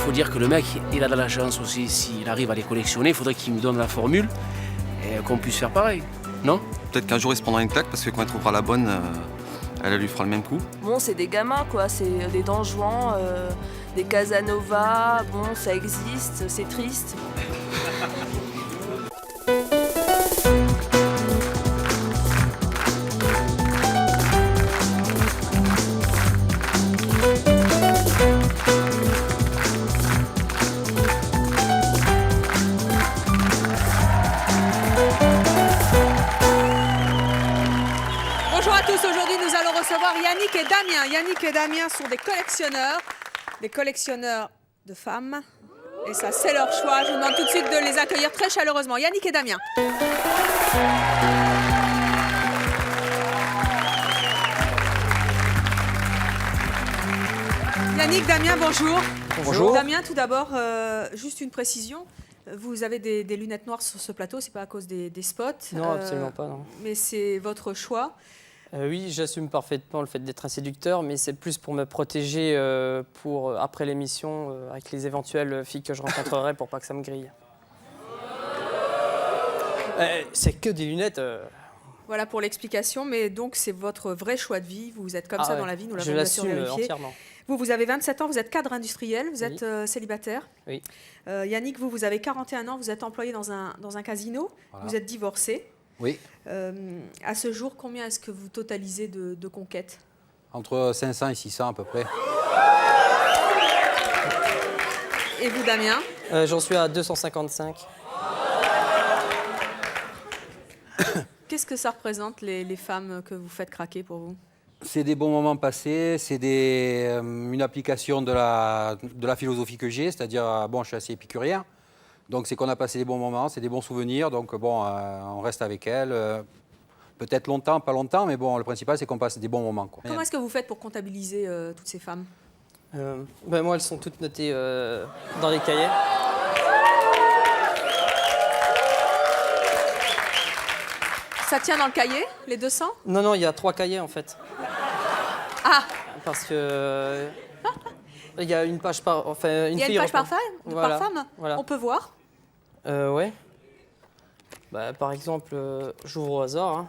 faut dire que le mec, il a de la chance aussi. S'il arrive à les collectionner, il faudrait qu'il me donne la formule et qu'on puisse faire pareil, non? Peut-être qu'un jour il se prendra une claque parce que quand elle trouvera la bonne, elle lui fera le même coup. Bon, c'est des gamins, quoi. C'est des Don Juan, des Casanova. Bon, ça existe, c'est triste. Bonjour à tous, aujourd'hui nous allons recevoir Yannick et Damien. Yannick et Damien sont des collectionneurs de femmes. Et ça, c'est leur choix. Je vous demande tout de suite de les accueillir très chaleureusement. Yannick et Damien. Yannick, Damien, bonjour. Bonjour. Damien, tout d'abord, juste une précision. Vous avez des lunettes noires sur ce plateau, c'est pas à cause des spots. Non, absolument pas, non. Mais c'est votre choix. Oui, j'assume parfaitement le fait d'être un séducteur, mais c'est plus pour me protéger pour, après l'émission avec les éventuelles filles que je rencontrerai pour pas que ça me grille. C'est que des lunettes. Voilà pour l'explication, mais donc c'est votre vrai choix de vie. Vous êtes comme ça dans la vie, nous l'avons bien sûr vérifié. Je l'assume entièrement. Vous avez 27 ans, vous êtes cadre industriel, vous êtes célibataire. Oui. Yannick, vous avez 41 ans, vous êtes employé dans un casino, voilà. Vous êtes divorcé. Oui. À ce jour, combien est-ce que vous totalisez de conquêtes? Entre 500 et 600 à peu près. Et vous, Damien? J'en suis à 255. Qu'est-ce que ça représente, les femmes que vous faites craquer pour vous? C'est des bons moments passés, c'est une application de la philosophie que j'ai, c'est-à-dire, bon, je suis assez épicurien, donc c'est qu'on a passé des bons moments, c'est des bons souvenirs, donc bon, on reste avec elles, peut-être longtemps, pas longtemps, mais bon, le principal, c'est qu'on passe des bons moments, quoi. Comment est-ce que vous faites pour comptabiliser toutes ces femmes? Moi, elles sont toutes notées dans les cahiers. Ça tient dans le cahier, les 200? Non, il y a 3 cahiers, en fait. Ah! Parce que... il y a une page par... Enfin, il y a une page par femme? Voilà. Par femme? Voilà. On peut voir? Ouais. Par exemple, j'ouvre au hasard. Hein.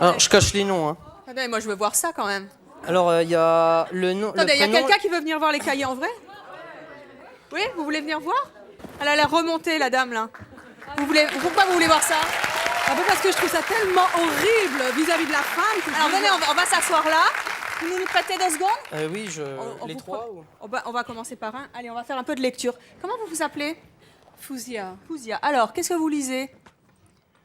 Alors, je cache les noms. Hein. Attendez, moi, je veux voir ça, quand même. Alors, il y a le nom... Attendez, il y a quelqu'un qui veut venir voir les cahiers en vrai? Oui, vous voulez venir voir? Elle a l'air remontée, la dame, là. Pourquoi vous voulez voir ça? Un peu parce que je trouve ça tellement horrible vis-à-vis de la femme. Alors venez, on va s'asseoir là. Vous nous prêtez 2 secondes? Oui, les 3. On va commencer par un. Allez, on va faire un peu de lecture. Comment vous vous appelez? Fouzia. Fouzia. Alors, qu'est-ce que vous lisez?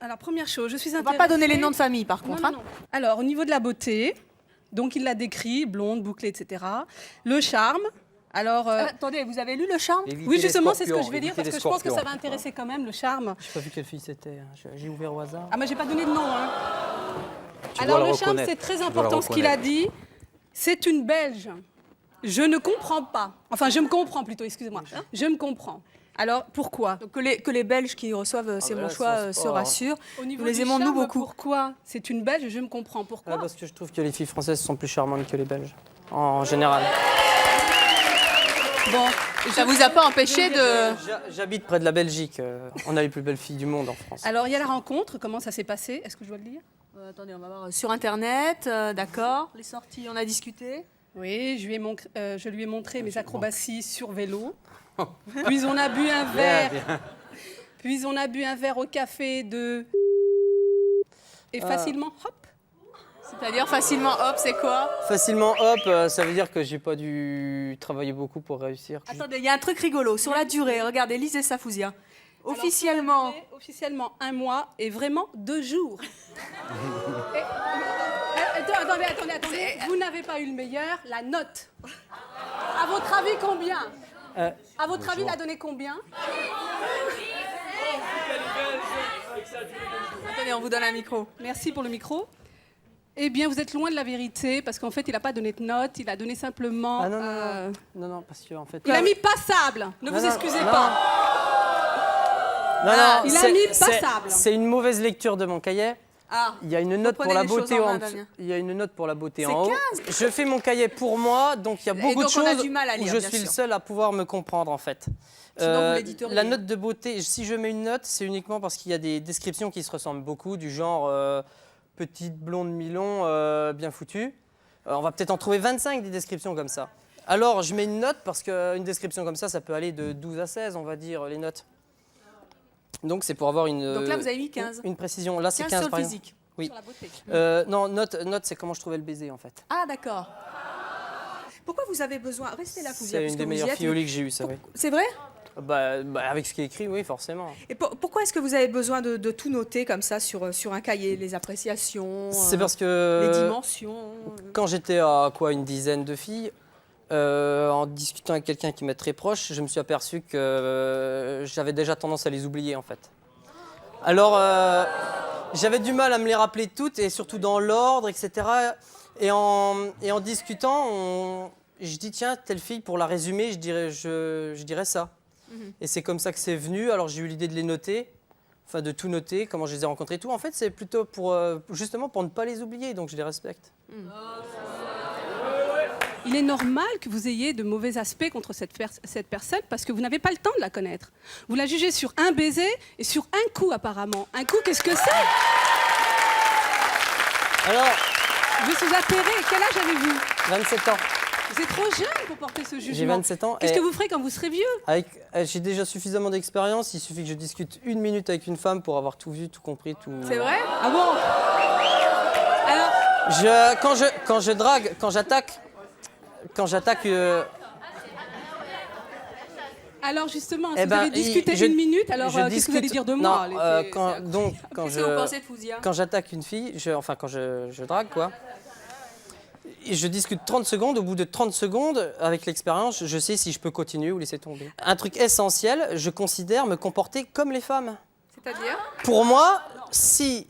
Alors, première chose, je suis intéressée... On ne va pas donner les noms de famille, par contre. Non. Alors, au niveau de la beauté, donc il l'a décrit, blonde, bouclée, etc. Le charme. Alors, attendez, vous avez lu Le Charme? Oui, justement, c'est ce que je vais dire, parce que je pense que ça va intéresser quand même, le charme. Je n'ai pas vu quelle fille c'était, j'ai ouvert au hasard. Ah, moi, j'ai pas donné de nom. Hein. Alors, le charme, c'est très important ce qu'il a dit. C'est une Belge. Je ne comprends pas. Enfin, je me comprends plutôt, excusez-moi. Je me comprends. Alors, pourquoi? Donc, que les Belges qui reçoivent C'est mon choix se rassurent. Nous les aimons, nous, beaucoup. Pourquoi? C'est une Belge, je me comprends. Pourquoi? Parce que je trouve que les filles françaises sont plus charmantes que les Belges, en général. Bon, ça vous a pas empêché de... J'habite près de la Belgique. On a les plus belles filles du monde en France. Alors, il y a la rencontre. Comment ça s'est passé? Est-ce que je dois le lire? Attendez, on va voir. Sur Internet, d'accord. Les sorties, on a discuté. Oui, je lui ai montré mes acrobaties sur vélo. Puis on a bu un verre. Puis on a bu un verre au café de... Et facilement, hop. C'est-à-dire facilement hop, c'est quoi? Facilement hop, ça veut dire que j'ai pas dû travailler beaucoup pour réussir. Attendez, il y a un truc rigolo. Sur la durée, regardez, lisez ça, Fouzia. Officiellement... Officiellement 1 mois et vraiment 2 jours. Attendez. Vous n'avez pas eu le meilleur, la note. À votre avis, combien? À votre avis, il a donné combien? Attendez, on vous donne un micro. Merci pour le micro. Eh bien, vous êtes loin de la vérité, parce qu'en fait, il n'a pas donné de note, il a donné simplement... Ah non, parce qu'en fait... Il a mis passable, ne vous excusez pas. Non, il a mis passable. C'est une mauvaise lecture de mon cahier. Ah, Il y a une note pour reprenez la les choses beauté en main, en Damien. Il y a une note pour la beauté C'est en haut. 15. Je fais mon cahier pour moi, donc il y a beaucoup donc de on a choses du mal à où lire, je bien suis le sûr. seul à pouvoir me comprendre en fait. Sinon, vous l'éditeriez. La note de beauté, si je mets une note, c'est uniquement parce qu'il y a des descriptions qui se ressemblent beaucoup, du genre petite blonde mi-long, bien foutue. On va peut-être en trouver 25 des descriptions comme ça. Alors je mets une note parce qu'une description comme ça peut aller de 12 à 16, on va dire, les notes. Donc c'est pour avoir une... Donc là, vous avez mis 15. Une précision. Là, c'est 15 15 sur par le exemple. physique. Oui. Sur la beauté. Non, note, c'est comment je trouvais le baiser en fait. Ah, d'accord. Pourquoi vous avez besoin... Restez là, Fouzia, C'est parce une que des vous y meilleures êtes. fiolis que j'ai eues, ça, oui. C'est vrai? Avec ce qui est écrit, oui, forcément. Et pourquoi est-ce que vous avez besoin de tout noter comme ça sur un cahier? Les appréciations, C'est parce que les dimensions. quand j'étais à une dizaine de filles, en discutant avec quelqu'un qui m'est très proche, je me suis aperçu que j'avais déjà tendance à les oublier en fait. Alors j'avais du mal à me les rappeler toutes et surtout dans l'ordre, etc. Et en discutant, je dis tiens, telle fille, pour la résumer, je dirais ça. Et c'est comme ça que c'est venu. Alors j'ai eu l'idée de les noter, enfin de tout noter, comment je les ai rencontrés et tout. En fait, c'est plutôt justement pour ne pas les oublier, donc je les respecte. Il est normal que vous ayez de mauvais aspects contre cette personne parce que vous n'avez pas le temps de la connaître. Vous la jugez sur un baiser et sur un coup apparemment. Un coup, qu'est-ce que c'est? Alors, Je suis atterrée. Quel âge avez-vous? 27 ans. Vous êtes trop jeune pour porter ce jugement. J'ai 27 ans. Qu'est-ce et que vous ferez quand vous serez vieux? j'ai déjà suffisamment d'expérience. Il suffit que je discute 1 minute avec une femme pour avoir tout vu, tout compris, tout. C'est vrai? Ah bon? Alors, Quand je drague, quand j'attaque. alors justement, si Eh vous ben, avez discuté je- 1 minute, alors je qu'est-ce que vous allez dire de moi? Non, Allez, quand Qu'est-ce que vous pensez de Fouzia? quand j'attaque une fille, quand je drague, quoi, et je discute 30 secondes. Au bout de 30 secondes, avec l'expérience, je sais si je peux continuer ou laisser tomber. Un truc essentiel, je considère me comporter comme les femmes. C'est-à-dire? Pour moi, si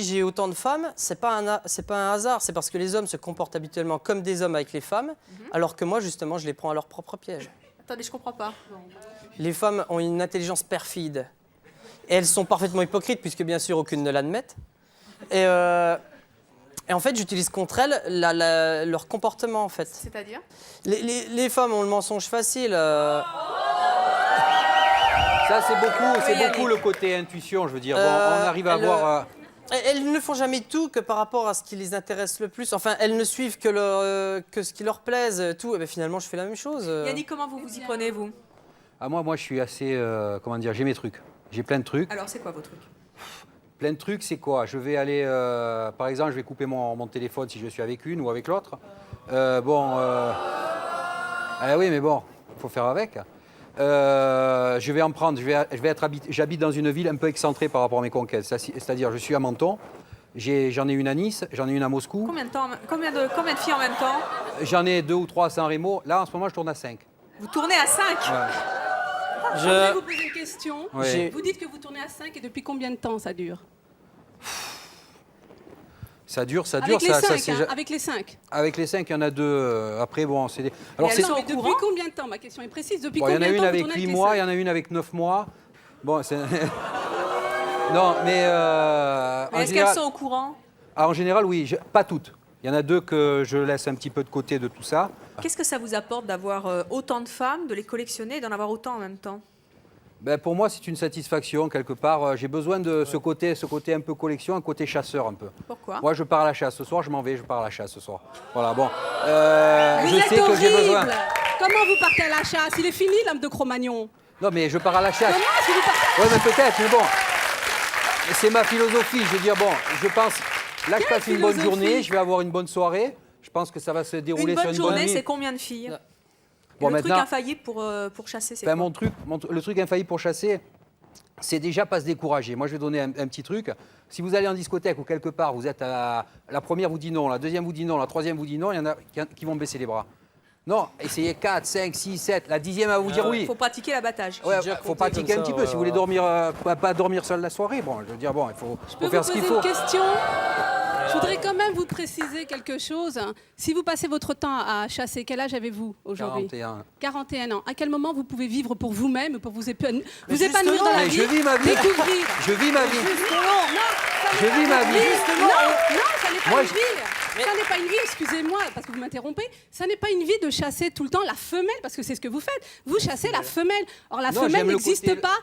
j'ai autant de femmes, c'est pas un hasard. C'est parce que les hommes se comportent habituellement comme des hommes avec les femmes, alors que moi, justement, je les prends à leur propre piège. Attendez, je comprends pas. Les femmes ont une intelligence perfide. Et elles sont parfaitement hypocrites, puisque bien sûr, aucune ne l'admettent. Et en fait, j'utilise contre elles leur comportement, en fait. C'est-à-dire? Les femmes ont le mensonge facile. Ça, c'est beaucoup Yannick. le côté intuition, je veux dire. Bon, on arrive à voir... Elles ne font jamais tout que par rapport à ce qui les intéresse le plus. Enfin, elles ne suivent que ce qui leur plaise, tout. Et bien, finalement, je fais la même chose. Yannick, comment vous y prenez, vous? Ah, moi, je suis assez... comment dire, j'ai mes trucs. J'ai plein de trucs. Alors, c'est quoi vos trucs? Plein de trucs, c'est quoi? Je vais aller... par exemple, je vais couper mon téléphone si je suis avec une ou avec l'autre. Ah oui, mais bon, il faut faire avec. Je vais en prendre, j'habite dans une ville un peu excentrée par rapport à mes conquêtes. C'est-à-dire, je suis à Menton, j'en ai une à Nice, j'en ai une à Moscou. Combien de filles en même temps? J'en ai 2 ou 3 à San Remo. Là, en ce moment, je tourne à 5. Vous tournez à 5? je voudrais vous poser une question. Ouais. Vous dites que vous tournez à 5 et depuis combien de temps ça dure? Ça dure, Avec les 5, c'est avec les 5. Avec les 5, il y en a 2. Après, bon, c'est des... Alors, elles c'est... sont au Depuis courant combien de temps? Ma question est précise. Depuis Bon, il y en combien a de une temps vous avec tournez 8 les mois, il y 5? en a une avec 9 mois. Bon, c'est... Non, mais... Est-ce qu'elles sont au courant? En général, oui. Pas toutes. Il y en a 2 que je laisse un petit peu de côté de tout ça. Qu'est-ce que ça vous apporte d'avoir autant de femmes, de les collectionner et d'en avoir autant en même temps? Ben, pour moi, c'est une satisfaction, quelque part. J'ai besoin de ce côté un peu collection, un côté chasseur, un peu. Pourquoi? Moi, je pars à la chasse. Ce soir, je m'en vais, je pars à la chasse ce soir. Voilà, bon. Vous Je êtes sais que j'ai besoin... horrible. Comment vous partez à la chasse? Il est fini l'âme de Cro-Magnon. Non, mais je pars à la chasse. Comment est-ce que vous partez? Oui, mais peut-être, mais bon. C'est ma philosophie. Je veux dire, bon, je pense... Là, je Quelle passe une bonne philosophie? journée, je vais avoir une bonne soirée. Je pense que ça va se dérouler Une sur bonne une bonne journée, nuit. c'est combien de filles? Bon, Le truc maintenant- infaillible pour chasser, c'est Ben, quoi? le truc infaillible pour chasser, c'est déjà pas se décourager. Moi, je vais donner un petit truc. Si vous allez en discothèque ou quelque part, vous êtes à la première vous dit non, la deuxième vous dit non, la troisième vous dit non, il y en a qui vont baisser les bras. Non, essayez 4, 5, 6, 7, la 10e à vous dire oui. Il faut pratiquer l'abattage. Ouais, déjà faut compté pratiquer comme un petit ça, peu si vous voulez dormir, pas dormir seul la soirée. Bon, je veux dire, bon, il faut Je peux faire vous ce qu'il poser faut. une question? Je voudrais quand même vous préciser quelque chose. Si vous passez votre temps à chasser, quel âge avez-vous aujourd'hui? 41. 41 ans. À quel moment vous pouvez vivre pour vous-même, pour vous épanouir dans la Mais vie? je vis ma vie. Découvrir. Je vis ma vie. Je vis ma vie. Non, ça n'est pas Moi, une vie. Ça n'est pas une vie, excusez-moi, parce que vous m'interrompez. Ça n'est pas une vie de chasser tout le temps la femelle, parce que c'est ce que vous faites. Vous chassez la femelle. Or, la Non, femelle j'aime le n'existe côté- pas.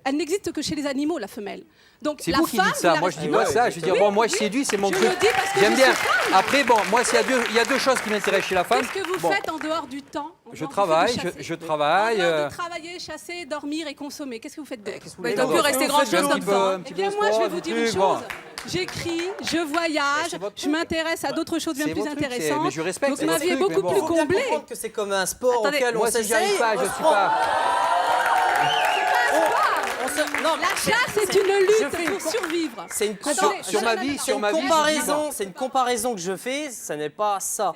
Elle n'existe que chez les animaux, la femelle. Donc, C'est la vous qui femme, dites ça. vous la- Moi, je dis Non, pas ça. Je veux dire, bon, moi, je séduis, c'est mon je truc. le dis parce que J'aime je bien. suis femme. Après, bon, moi, il y a deux choses qui m'intéressent chez la femme. Qu'est-ce que vous Bon, faites en dehors du temps? Je travaille, je travaille. En dehors de travailler, chasser, dormir et consommer, qu'est-ce que vous faites d'autre? Bah, il ne doit plus rester grand-chose fais un comme petit ça. peu- hein. un petit Eh bien, peu moi, je vais sport, vous des dire une trucs, bon. chose. J'écris, je voyage, C'est votre je truc. m'intéresse à d'autres choses bien C'est plus votre truc, intéressantes. mais je respecte, Donc c'est ma votre vie est truc, beaucoup mais bon. plus Faut bien comblée. comprendre que c'est comme un sport Attendez, auquel Moi, on si j'y arrive s'essaye, pas, on je se suis prend. pas. Non, La chasse est une je lutte fais pour survivre. C'est une Attendez, sur ma vie, sur ma vie, comparaison. C'est une comparaison que je fais. Ça n'est pas ça.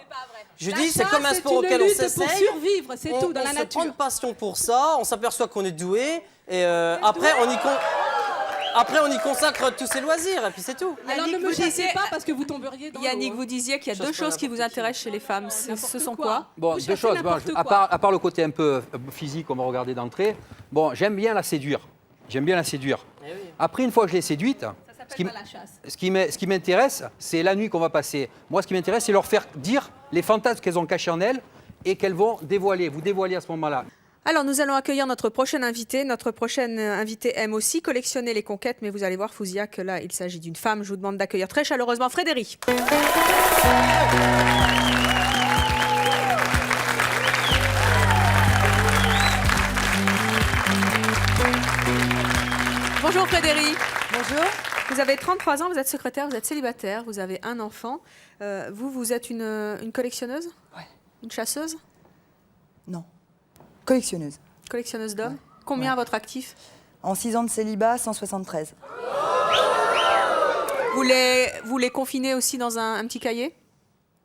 Je La dis, c'est chasse comme un est sport une auquel on lutte pour s'essaye. survivre, c'est tout, dans la On se nature. prend une passion pour ça. On s'aperçoit qu'on est doué. Et après, on y consacre tous ses loisirs. Et puis c'est tout. Alors ne Yannick, me vous chassez disiez- pas parce que vous tomberiez dans Yannick, l'eau, vous hein. disiez qu'il y a Chasse deux pas choses qui vous n'importe qui. intéressent chez les femmes. Ce N'importe sont quoi. quoi? Bon, Vous deux chassez choses. Bon, n'importe à quoi. part le côté un peu physique, on va regarder d'entrée. Bon, j'aime bien la séduire. J'aime bien la séduire. Eh oui. Après, une fois que je l'ai séduite, Ça ce qui s'appelle m- pas la chasse. ce qui m'intéresse, c'est la nuit qu'on va passer. Moi, ce qui m'intéresse, c'est leur faire dire les fantasmes qu'elles ont cachés en elles et qu'elles vont dévoiler. Vous dévoiler à ce moment-là. Alors, nous allons accueillir notre prochaine invitée. Notre prochaine invitée aime aussi collectionner les conquêtes, mais vous allez voir, Fouzia, que là, il s'agit d'une femme. Je vous demande d'accueillir très chaleureusement Frédéric. Bonjour Frédéric. Bonjour. Vous avez 33 ans, vous êtes secrétaire, vous êtes célibataire, vous avez un enfant. Vous êtes une collectionneuse? Ouais. Une chasseuse? Non. Collectionneuse. Collectionneuse d'hommes? Ouais. Combien Ouais. à votre actif? En 6 ans de célibat, 173. Vous les confinez aussi dans un petit cahier?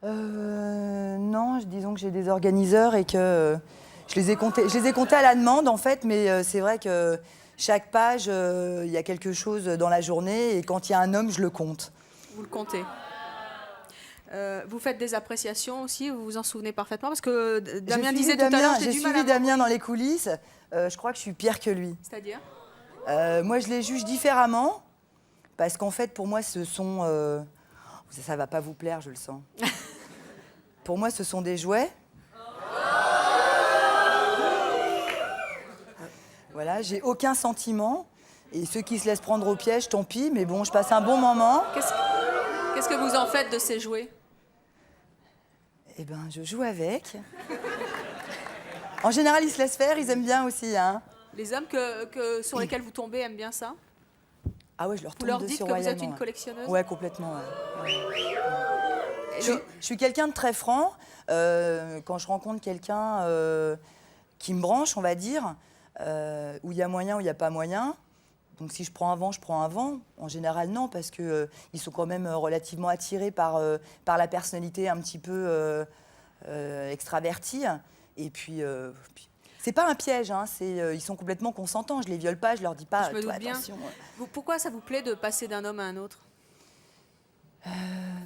Non, disons que j'ai des organiseurs et que je les ai comptés à la demande en fait, mais c'est vrai que chaque page, il y a quelque chose dans la journée et quand il y a un homme, je le compte. Vous le comptez. Vous faites des appréciations aussi, vous vous en souvenez parfaitement? Parce que Damien disait tout à l'heure, j'ai j'ai du mal suivi à... Damien dans les coulisses. Je crois que je suis pire que lui. C'est-à-dire? Moi, je les juge différemment parce qu'en fait, pour moi, ce sont... ça va pas vous plaire, je le sens. Pour moi, ce sont des jouets. Voilà, j'ai aucun sentiment. Et ceux qui se laissent prendre au piège, tant pis. Mais bon, je passe un bon moment. Qu'est-ce que vous en faites de ces jouets? Eh ben, je joue avec. En général, ils se laissent faire, ils aiment bien aussi. Hein. Les hommes sur lesquels vous tombez aiment bien ça? Ah ouais, je leur Vous tombe leur dessus dites que vous êtes royalement, une ouais. collectionneuse? Ouais, complètement. Ouais. Et Je suis quelqu'un de très franc. Quand je rencontre quelqu'un qui me branche, on va dire, où il y a moyen, où il n'y a pas moyen. Donc si je prends un vent, je prends un vent. En général, non, parce qu'ils sont quand même relativement attirés par la personnalité un petit peu extravertie. Et puis, c'est pas un piège, hein, ils sont complètement consentants. Je les viole pas, je leur dis pas. Je me toi, doute bien. attention. Pourquoi ça vous plaît de passer d'un homme à un autre?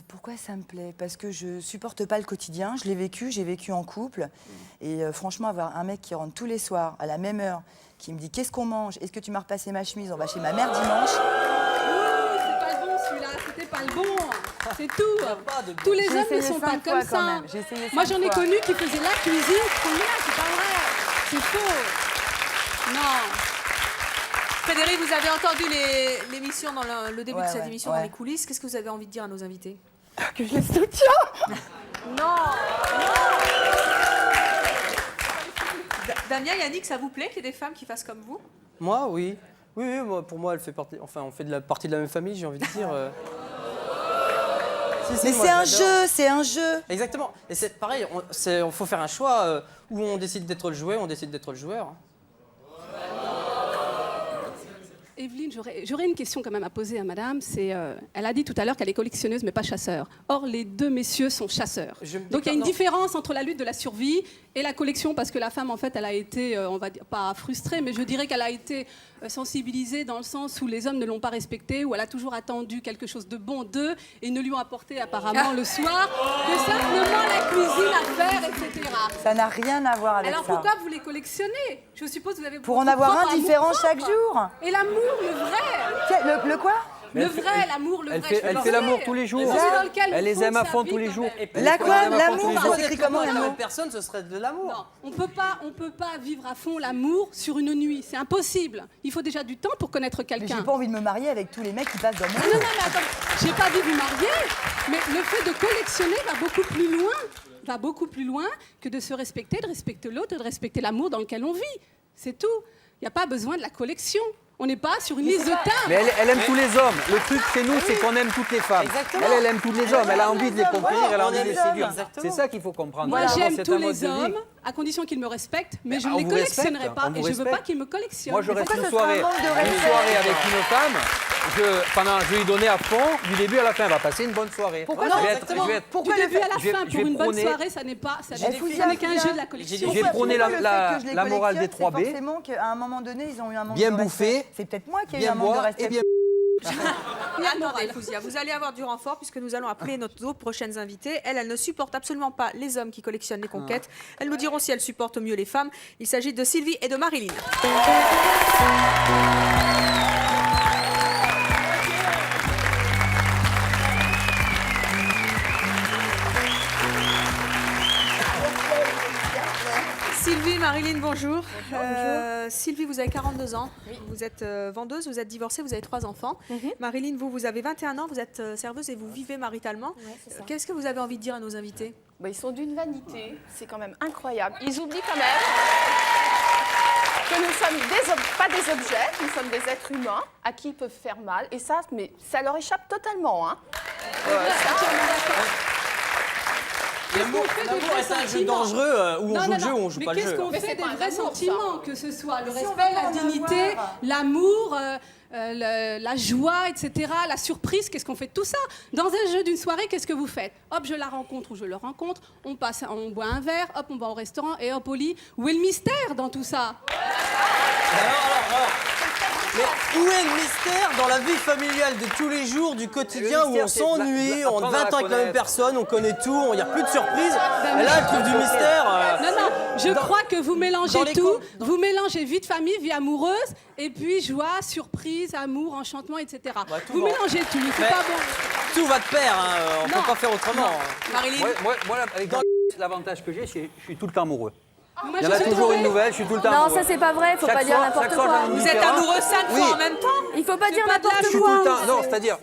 Pourquoi ça me plaît? Parce que je supporte pas le quotidien. Je l'ai vécu, j'ai vécu en couple. Et franchement, avoir un mec qui rentre tous les soirs à la même heure, qui me dit qu'est-ce qu'on mange? Est-ce que tu m'as repassé ma chemise? On va chez ma mère dimanche. C'est pas le bon celui-là, c'était pas le bon. C'est tout. Tous les J'ai hommes ne essayé sont pas 5 comme fois quand ça. même. J'ai essayé Moi 5 j'en ai fois. connu qui faisaient la cuisine, c'est pas vrai. C'est faux. Non. Frédéric, vous avez entendu l'émission dans le début Ouais, de cette ouais, émission ouais. dans les coulisses. Qu'est-ce que vous avez envie de dire à nos invités? Que je les soutiens. Damien, Yannick, ça vous plaît qu'il y ait des femmes qui fassent comme vous? Moi, oui. Oui, pour moi, elle fait partie. Enfin, on fait partie de la même famille, j'ai envie de dire. Si, Mais moi, c'est un j'adore. jeu, c'est un jeu. Exactement. Et c'est pareil, il faut faire un choix où on décide d'être le jouet, on décide d'être le joueur. Evelyne, j'aurais une question quand même à poser à madame. Elle a dit tout à l'heure qu'elle est collectionneuse mais pas chasseur. Or, les deux messieurs sont chasseurs. Donc il y a une différence entre la lutte de la survie et la collection, parce que la femme, en fait, elle a été, on va dire, pas frustrée, mais je dirais qu'elle a été sensibilisée dans le sens où les hommes ne l'ont pas respectée, où elle a toujours attendu quelque chose de bon d'eux et ne lui ont apporté apparemment le soir que simplement la cuisine à faire, etc. Ça n'a rien à voir avec Alors ça. pourquoi vous les collectionnez? Je suppose que vous avez Pour en avoir un différent chaque jour. Et l'amour, le vrai. Le quoi? Le vrai, l'amour, le vrai. Elle fait l'amour tous les jours. Elle les aime à fond tous les jours. La quoi? L'amour, Si ça on s'écrit était comment, avec la l'amour? même personne, ce serait de l'amour. Non, on peut pas vivre à fond l'amour sur une nuit. C'est impossible. Il faut déjà du temps pour connaître Mais quelqu'un. j'ai pas envie de me marier avec tous les mecs qui passent dans mon Non, mais attends, j'ai pas dit vous marier, mais le fait de collectionner va beaucoup plus loin que de se respecter, de respecter l'autre, de respecter l'amour dans lequel on vit. C'est tout. Il n'y a pas besoin de la collection. On n'est pas sur une liste de timbres. Mais elle aime tous les hommes. Le truc chez nous, c'est qu'on aime toutes les femmes. Exactement. Elle aime tous les hommes. Elle a envie de les conquérir, elle a on envie de aime les les hommes, séduire. exactement. C'est ça qu'il faut comprendre. Moi, D'abord, j'aime c'est tous un mode les de vie. hommes, à condition qu'ils me respectent, mais je on ne les vous collectionnerai respecte, pas. on Et vous je ne veux pas respecte. qu'ils me collectionnent. Moi, je reste pourquoi une ce serait soirée, un manque de respect avec une femme. Je vais lui donner à fond, du début à la fin. Elle va passer une bonne soirée. Pourquoi Je non, vais exactement. Pourquoi Du le début à la je vais- fin, je pour vais une bonne prôner- soirée, ça n'est pas, ça J'ai n'est des qu'un jeu de la collection. J'ai prôné la morale des 3 B. Forcément qu'à un moment donné, ils ont eu un manque Bien de respect. bouffer, C'est peut-être moi qui ai eu bien un manque de boire respect. et bien... Attendez, Fouzia, vous allez avoir du renfort puisque nous allons appeler nos autres prochaines invitées. Elle ne supporte absolument pas les hommes qui collectionnent les conquêtes. Elles nous diront si elles supportent au mieux les femmes. Il s'agit de Sylvie et de Marilyn. Sylvie, Marilyn, bonjour. Sylvie, vous avez 42 ans. Vous êtes vendeuse, vous êtes divorcée, vous avez 3 enfants. Marilyn, vous avez 21 ans, vous êtes serveuse et vous vivez maritalement. Qu'est-ce que vous avez envie de dire à nos invités? Ils sont d'une vanité, c'est quand même incroyable. Ils oublient quand même que nous sommes pas des objets, nous sommes des êtres humains à qui ils peuvent faire mal. Et ça, mais ça leur échappe totalement. Hein. L'amour est un jeu dangereux où on joue le jeu ou on joue pas le jeu. Mais qu'est-ce qu'on Mais fait c'est des pas un vrais amour, sentiments, que ce soit le Si on respect, veut la en dignité, avoir. l'amour, la joie, etc., la surprise, qu'est-ce qu'on fait de tout ça? Dans un jeu d'une soirée, qu'est-ce que vous faites? Hop, je la rencontre ou je le rencontre, on boit un verre, hop, on va au restaurant et hop, au lit. Où est le mystère dans tout ça? Alors. Mais où est le mystère dans la vie familiale de tous les jours, du quotidien, où on s'ennuie, on a 20 ans avec la même personne, on connaît tout, il n'y a plus de surprise. Et là, elle trouve du mystère. Non, je crois que vous dans mélangez les tout. Vous mélangez vie de famille, vie amoureuse, et puis joie, surprise, amour, enchantement, etc. tout Vous va. mélangez tout, c'est Mais- pas bon. Tout va de pair, on ne Non. peut pas faire autrement. Marilyn, Moi, avec l'avantage que j'ai, c'est que je suis tout le temps amoureux. Moi, Il y je en a suis toujours tombée. une nouvelle, je suis tout le temps Non, amoureux. ça c'est pas vrai, faut Chaque pas dire soir- n'importe chaque soir, quoi. j'en ai une vous êtes différente. amoureux 5 Oui. fois en même temps? Il faut pas dire pas de la n'importe Je suis tout le quoi. temps. Non, c'est-à-dire,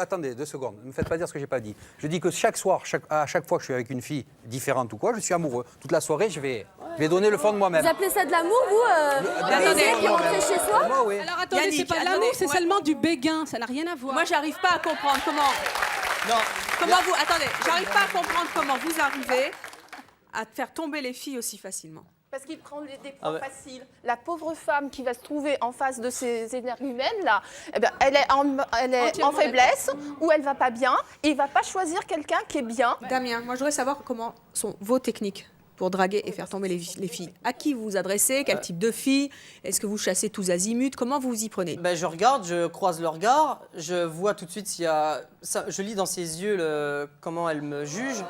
attendez 2 secondes. Ne me faites pas dire ce que j'ai pas dit. Je dis que chaque soir, à chaque fois que je suis avec une fille différente ou quoi, je suis amoureux. Toute la soirée, je vais donner le fond de moi-même. Vous appelez ça de l'amour, vous Attendez. baiser puis rentrer chez soi? Moi, oui. Alors attendez, Yannick, c'est pas de attendez, l'amour, c'est ouais. seulement du béguin, ça n'a rien à voir. Moi, j'arrive pas à comprendre comment vous... Attendez, j'arrive pas à comprendre comment vous arrivez à faire tomber les filles aussi facilement. Parce qu'ils prennent des points faciles. La pauvre femme qui va se trouver en face de ces énergumènes-là, eh ben, elle est en faiblesse ou elle va pas bien et il va pas choisir quelqu'un qui est bien. Damien, moi, je voudrais savoir comment sont vos techniques pour draguer et faire tomber les filles. À qui vous vous adressez? Quel type de filles? Est-ce que vous chassez tous azimuts? Comment vous vous y prenez? Je regarde, je croise le regard, je vois tout de suite s'il y a... je lis dans ses yeux comment elle me juge.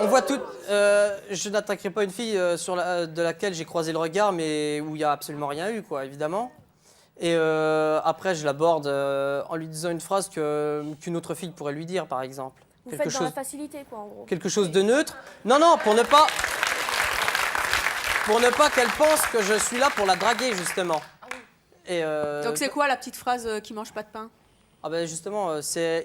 On voit tout. Je n'attaquerai pas une fille de laquelle j'ai croisé le regard, mais où il n'y a absolument rien eu, quoi, évidemment. Et après, je l'aborde en lui disant une phrase qu'une autre fille pourrait lui dire, par exemple. Vous faites dans la facilité, quoi, en gros. Quelque chose de neutre. Non, pour ne pas qu'elle pense que je suis là pour la draguer, justement. Et Donc, c'est quoi la petite phrase qui mange pas de pain? justement,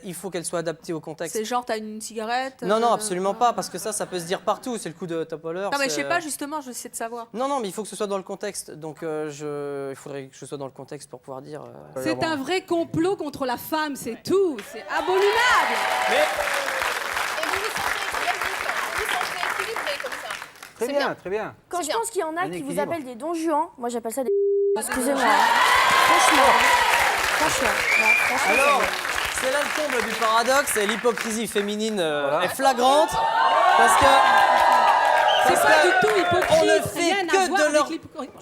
il faut qu'elle soit adaptée au contexte. C'est genre, t'as une cigarette? Non, absolument pas, parce que ça peut se dire partout. C'est le coup de top l'heure. Non, mais je sais pas, justement, je sais de savoir. Non, mais il faut que ce soit dans le contexte. Donc, il faudrait que je sois dans le contexte pour pouvoir dire. C'est un vrai complot contre la femme, c'est tout. C'est abominable. Et vous vous sentez équilibré comme ça. Très bien. Quand C'est je bien. pense qu'il y en a Un qui vous équilibre. appellent des don Juan, moi j'appelle ça des... Excusez-moi. Franchement. Alors, c'est là le comble du paradoxe, et l'hypocrisie féminine est flagrante. Parce que. C'est pas du tout hypocrite. On ne fait que de leur.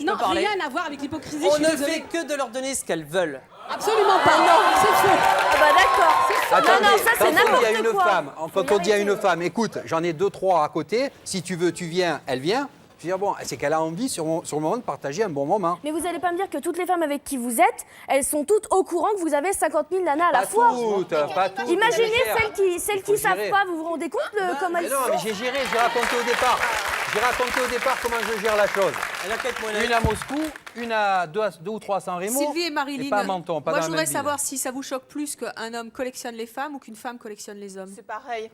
Non, rien à voir avec l'hypocrisie. On ne fait que de leur donner ce qu'elles veulent. Absolument pas. Non, c'est faux. Ah bah d'accord. Attendez, Non, ça c'est quand on dit à n'importe une quoi. femme, quand on dit à une femme, écoute, j'en ai 2, 3 à côté, si tu veux, tu viens, elle vient. Je veux dire, bon, c'est qu'elle a envie sur le moment de partager un bon moment. Mais vous allez pas me dire que toutes les femmes avec qui vous êtes, elles sont toutes au courant que vous avez 50 000 nanas à la fois. Pas toutes. Imaginez celles qui savent gérer. pas, vous vous rendez compte comment Mais elles non, mais sont? j'ai géré, j'ai raconté au départ. J'ai raconté au départ comment je gère la chose. Une à Moscou, une à 2 ou 3 à San Remo. Sylvie et Marilyn, pas à Menton, pas moi dans je la voudrais même ville. savoir si ça vous choque plus qu'un homme collectionne les femmes ou qu'une femme collectionne les hommes. C'est pareil.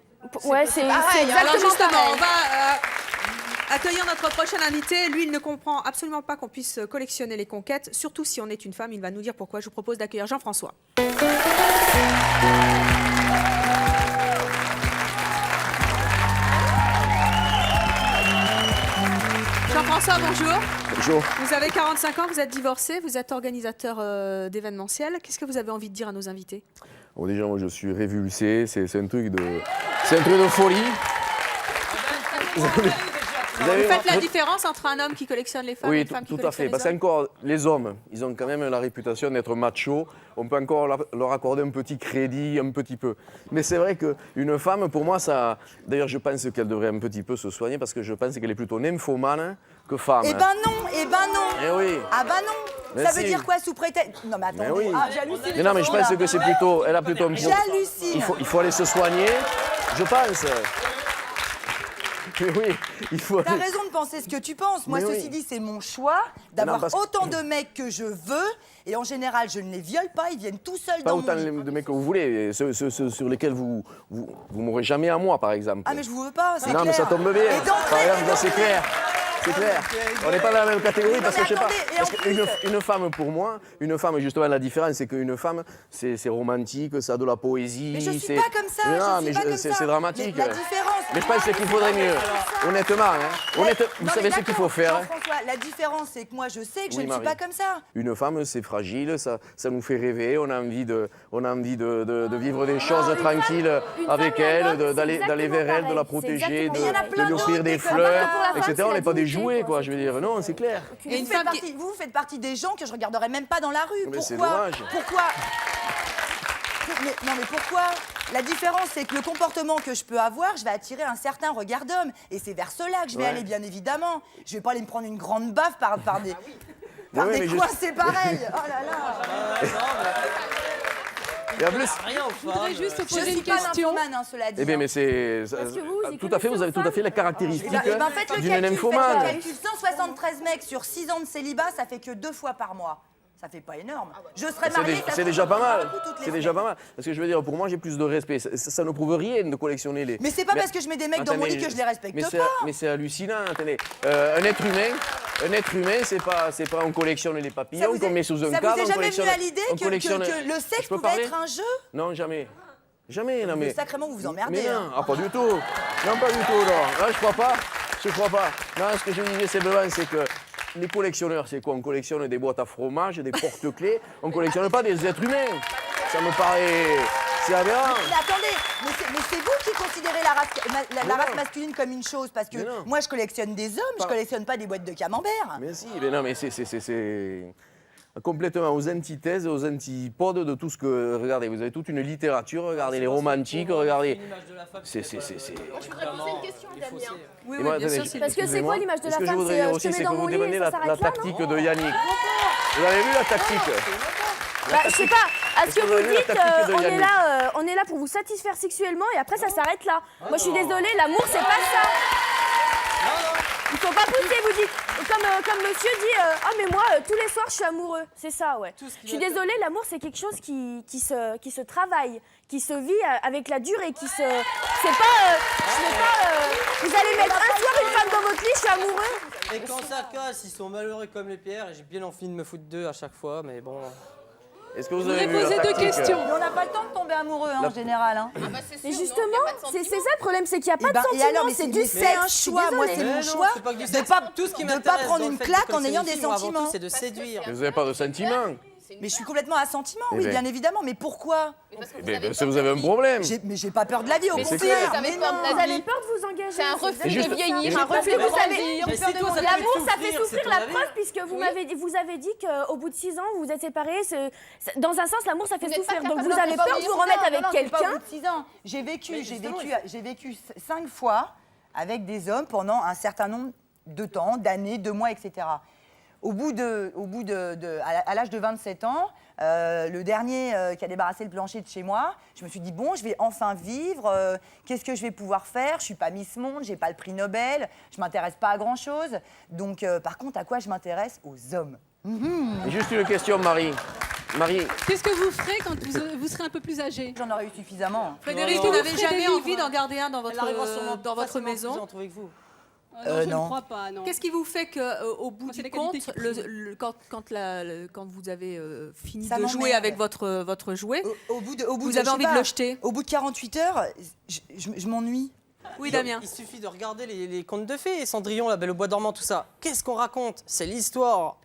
Ouais, c'est pareil. exactement Alors justement, pareil. on va accueillir notre prochain invité. Lui, il ne comprend absolument pas qu'on puisse collectionner les conquêtes, surtout si on est une femme. Il va nous dire pourquoi. Je vous propose d'accueillir Jean-François. Jean-François, bonjour. Bonjour. Vous avez 45 ans, vous êtes divorcé, vous êtes organisateur d'événementiel. Qu'est-ce que vous avez envie de dire à nos invités? Bon, déjà, moi, je suis révulsé. C'est un truc de folie. Vous faites la différence entre un homme qui collectionne les femmes et Oui, une femme qui tout à collectionne fait. Parce les hommes? qu'encore, les hommes, ils ont quand même la réputation d'être machos. On peut encore leur accorder un petit crédit, un petit peu. Mais c'est vrai qu'une femme, pour moi, ça... D'ailleurs, je pense qu'elle devrait un petit peu se soigner parce que je pense qu'elle est plutôt nymphomane que femme. Eh ben non. Eh oui. Ah bah non. Mais ça veut si. dire quoi sous prétexte? Non mais attendez. Mais oui. Ah, j'hallucine. Mais non, mais je pense que c'est plutôt... Elle a plutôt un J'hallucine. Il faut aller se soigner, je pense. Mais oui, il faut... T'as raison de penser ce que tu penses. Moi, Mais ceci oui. dit, c'est mon choix d'avoir parce que- autant de mecs que je veux. Et en général, je ne les viole pas, ils viennent tout seuls Pas dans mon autant lit. de mecs que vous voulez, ceux sur lesquels vous m'aurez jamais à moi, par exemple. Ah mais je vous veux pas, c'est Non, clair. mais ça tombe bien. Et d'entrée, Par exemple, et c'est d'entrée. clair. C'est clair. On n'est pas dans la même catégorie Oui, parce non, que je sais mais pas. attendez, et Parce en plus- qu'une femme, pour moi, une femme, justement, la différence, c'est qu'une femme, c'est romantique, ça a de la poésie. Mais je suis pas comme ça, Mais non, je suis mais pas comme ça. c'est dramatique. Mais la différence. Mais je pense qu'il faudrait mieux. Honnêtement, hein. Vous savez ce qu'il faut faire. Hein. Jean-François, la différence, c'est que moi, je sais que je Oui, ne suis Marie. pas comme ça. Une femme, c'est fragile, ça nous fait rêver, on a envie de vivre des choses tranquilles avec elle, d'aller vers elle, de la protéger, Mais il y en a plein de lui offrir d'autres, des des femmes. fleurs, Pour la femme, etc. c'est On la n'est pas des dignité, jouets, quoi, quoi, je veux dire. Non, c'est clair. Et vous faites partie des gens que je regarderais même pas dans la rue. Mais c'est Pourquoi dommage. Non mais pourquoi? La différence, c'est que le comportement que je peux avoir, je vais attirer un certain regard d'homme. Et c'est vers cela que je vais Ouais. aller, bien évidemment. Je vais pas aller me prendre une grande baffe par des, par Oui, des mais coins, juste- c'est pareil. Oh là là. Et en plus, Rien aux Je voudrais femmes. juste te Je poser suis une pas question. nymphomane, hein, cela dit. eh bien, hein. mais c'est Parce que vous tout à fait. Vous avez tout à fait la caractéristique Eh ben, faites le d'une calcul, nymphomane. faites le calcul. 173 mecs sur 6 ans de célibat, ça fait que 2 fois par mois. Ça fait pas énorme. Je serais mariée, ça C'est se déjà trouve, pas mal. un coup toutes les C'est déjà semaines. pas mal. Parce que je veux dire, pour moi, j'ai plus de respect. Ça ne prouve rien de collectionner les. Mais c'est pas parce que je mets des mecs dans mon lit que je les respecte mais pas. Mais c'est hallucinant. Attendez, un être humain, c'est pas on collectionne les papillons qu'on met sous un ça cadre. vous est on jamais collectionne- venu à l'idée on que collectionne- le Je sexe peux pouvait parler être un jeu? Non, jamais. Jamais, non mais. Sacrément, vous vous emmerdez. Mais non, hein. pas du tout. Non, pas du tout, non. Là, je crois pas. Je crois pas. Non, ce que je disais simplement, c'est que les collectionneurs, c'est quoi? On collectionne des boîtes à fromage, des porte-clés. On collectionne pas des êtres humains. Ça me paraît... C'est aberrant. Mais attendez, mais c'est vous qui considérez la race masculine comme une chose, parce que Mais non. moi je collectionne des hommes, je collectionne pas des boîtes de camembert. Mais si, mais non, mais c'est complètement aux antithèses, aux antipodes de tout ce que... Regardez, vous avez toute une littérature, regardez les romantiques, regardez... C'est... Je voudrais poser une question à Damien. Oui, Et moi, bien sûr. attendez, Parce que c'est quoi l'image de la Ce que je femme? voudrais C'est dire je aussi, te c'est mets que dans vous mon lit devenez et la ça s'arrête là, non? tactique de Yannick. Vous avez vu la tactique? Bah, je sais pas. À ce que vous vous avez vu la dites, tactique de on Yannick est là pour vous satisfaire sexuellement et après ça s'arrête là. Moi je suis désolée, l'amour c'est pas ça. Il faut pas pousser, vous dites. Comme monsieur dit, ah mais moi tous les soirs je suis amoureux. C'est ça, ouais. Je suis désolée, l'amour c'est quelque chose qui se travaille, qui se vit avec la durée, qui se. C'est pas. Vous allez mettre un soir une femme dans votre lit, je suis amoureux. Et quand ça casse, ils sont malheureux comme les pierres. Et j'ai bien envie de me foutre d'eux à chaque fois, mais bon. Est-ce que vous Je avez voudrais vu la poser deux tactique? questions. Mais on n'a pas le temps de tomber amoureux en général. Hein. Mais justement, c'est ça le problème, c'est qu'il n'y a pas Et de alors, sentiments, mais c'est du mais sexe. c'est un je suis choix. Moi, c'est désolée. mon non, choix c'est pas que du de sexe. pas Tout ce qui de m'intéresse pas prendre dans le une fait de claque en ayant collectionner des films avant tout, sentiments. c'est de séduire. Vous n'avez pas de sentiments? Mais je suis complètement à sentiment, Eh oui, ben. bien évidemment. Mais pourquoi? Vous avez un problème. Mais j'ai pas peur de la vie, au Mais c'est contraire. clair, vous avez Mais peur non. de la Vous avez peur de vous engager. C'est un refus juste- de vieillir, un Parce refus que de vous savez, grandir. Mais si toi, ça te l'amour, fait ça fait souffrir, souffrir c'est la ton preuve, avis. puisque vous avez dit qu'au bout de 6 ans, vous vous êtes séparés. Dans un sens, l'amour, ça fait Vous n'êtes pas souffrir. Donc capable vous de avez pas peur de oublier vous ça. remettre avec Non, c'est pas au quelqu'un. bout de 6 ans. J'ai vécu, Mais j'ai justement, vécu, j'ai vécu 5 fois avec des hommes pendant un certain nombre de temps, d'années, de mois, etc. À l'âge de 27 ans, le dernier qui a débarrassé le plancher de chez moi, je me suis dit, bon, je vais enfin vivre, qu'est-ce que je vais pouvoir faire? Je ne suis pas Miss Monde, je n'ai pas le prix Nobel, je ne m'intéresse pas à grand-chose. Donc, par contre, à quoi je m'intéresse? Aux hommes. Et juste une question, Marie. Marie, Qu'est-ce que vous ferez quand vous serez un peu plus âgé? J'en aurais eu suffisamment. Frédéric, non. vous n'avez Vous ferez jamais des envie livres. d'en garder un dans Elle arrivera votre, sûrement dans votre facilement maison? plus en trouver que vous. Non, je non. ne crois pas, non. Qu'est-ce qui vous fait qu'au bout Moi, c'est du les qualités compte, qui quand vous avez fini Ça de jouer m'emmerde. avec votre jouet, Au bout vous de, avez je sais envie de pas, le jeter? Au bout de 48 heures, je m'ennuie. Oui, Damien. Il suffit de regarder les contes de fées, Cendrillon, La Belle au bois dormant, tout ça. Qu'est-ce qu'on raconte? C'est l'histoire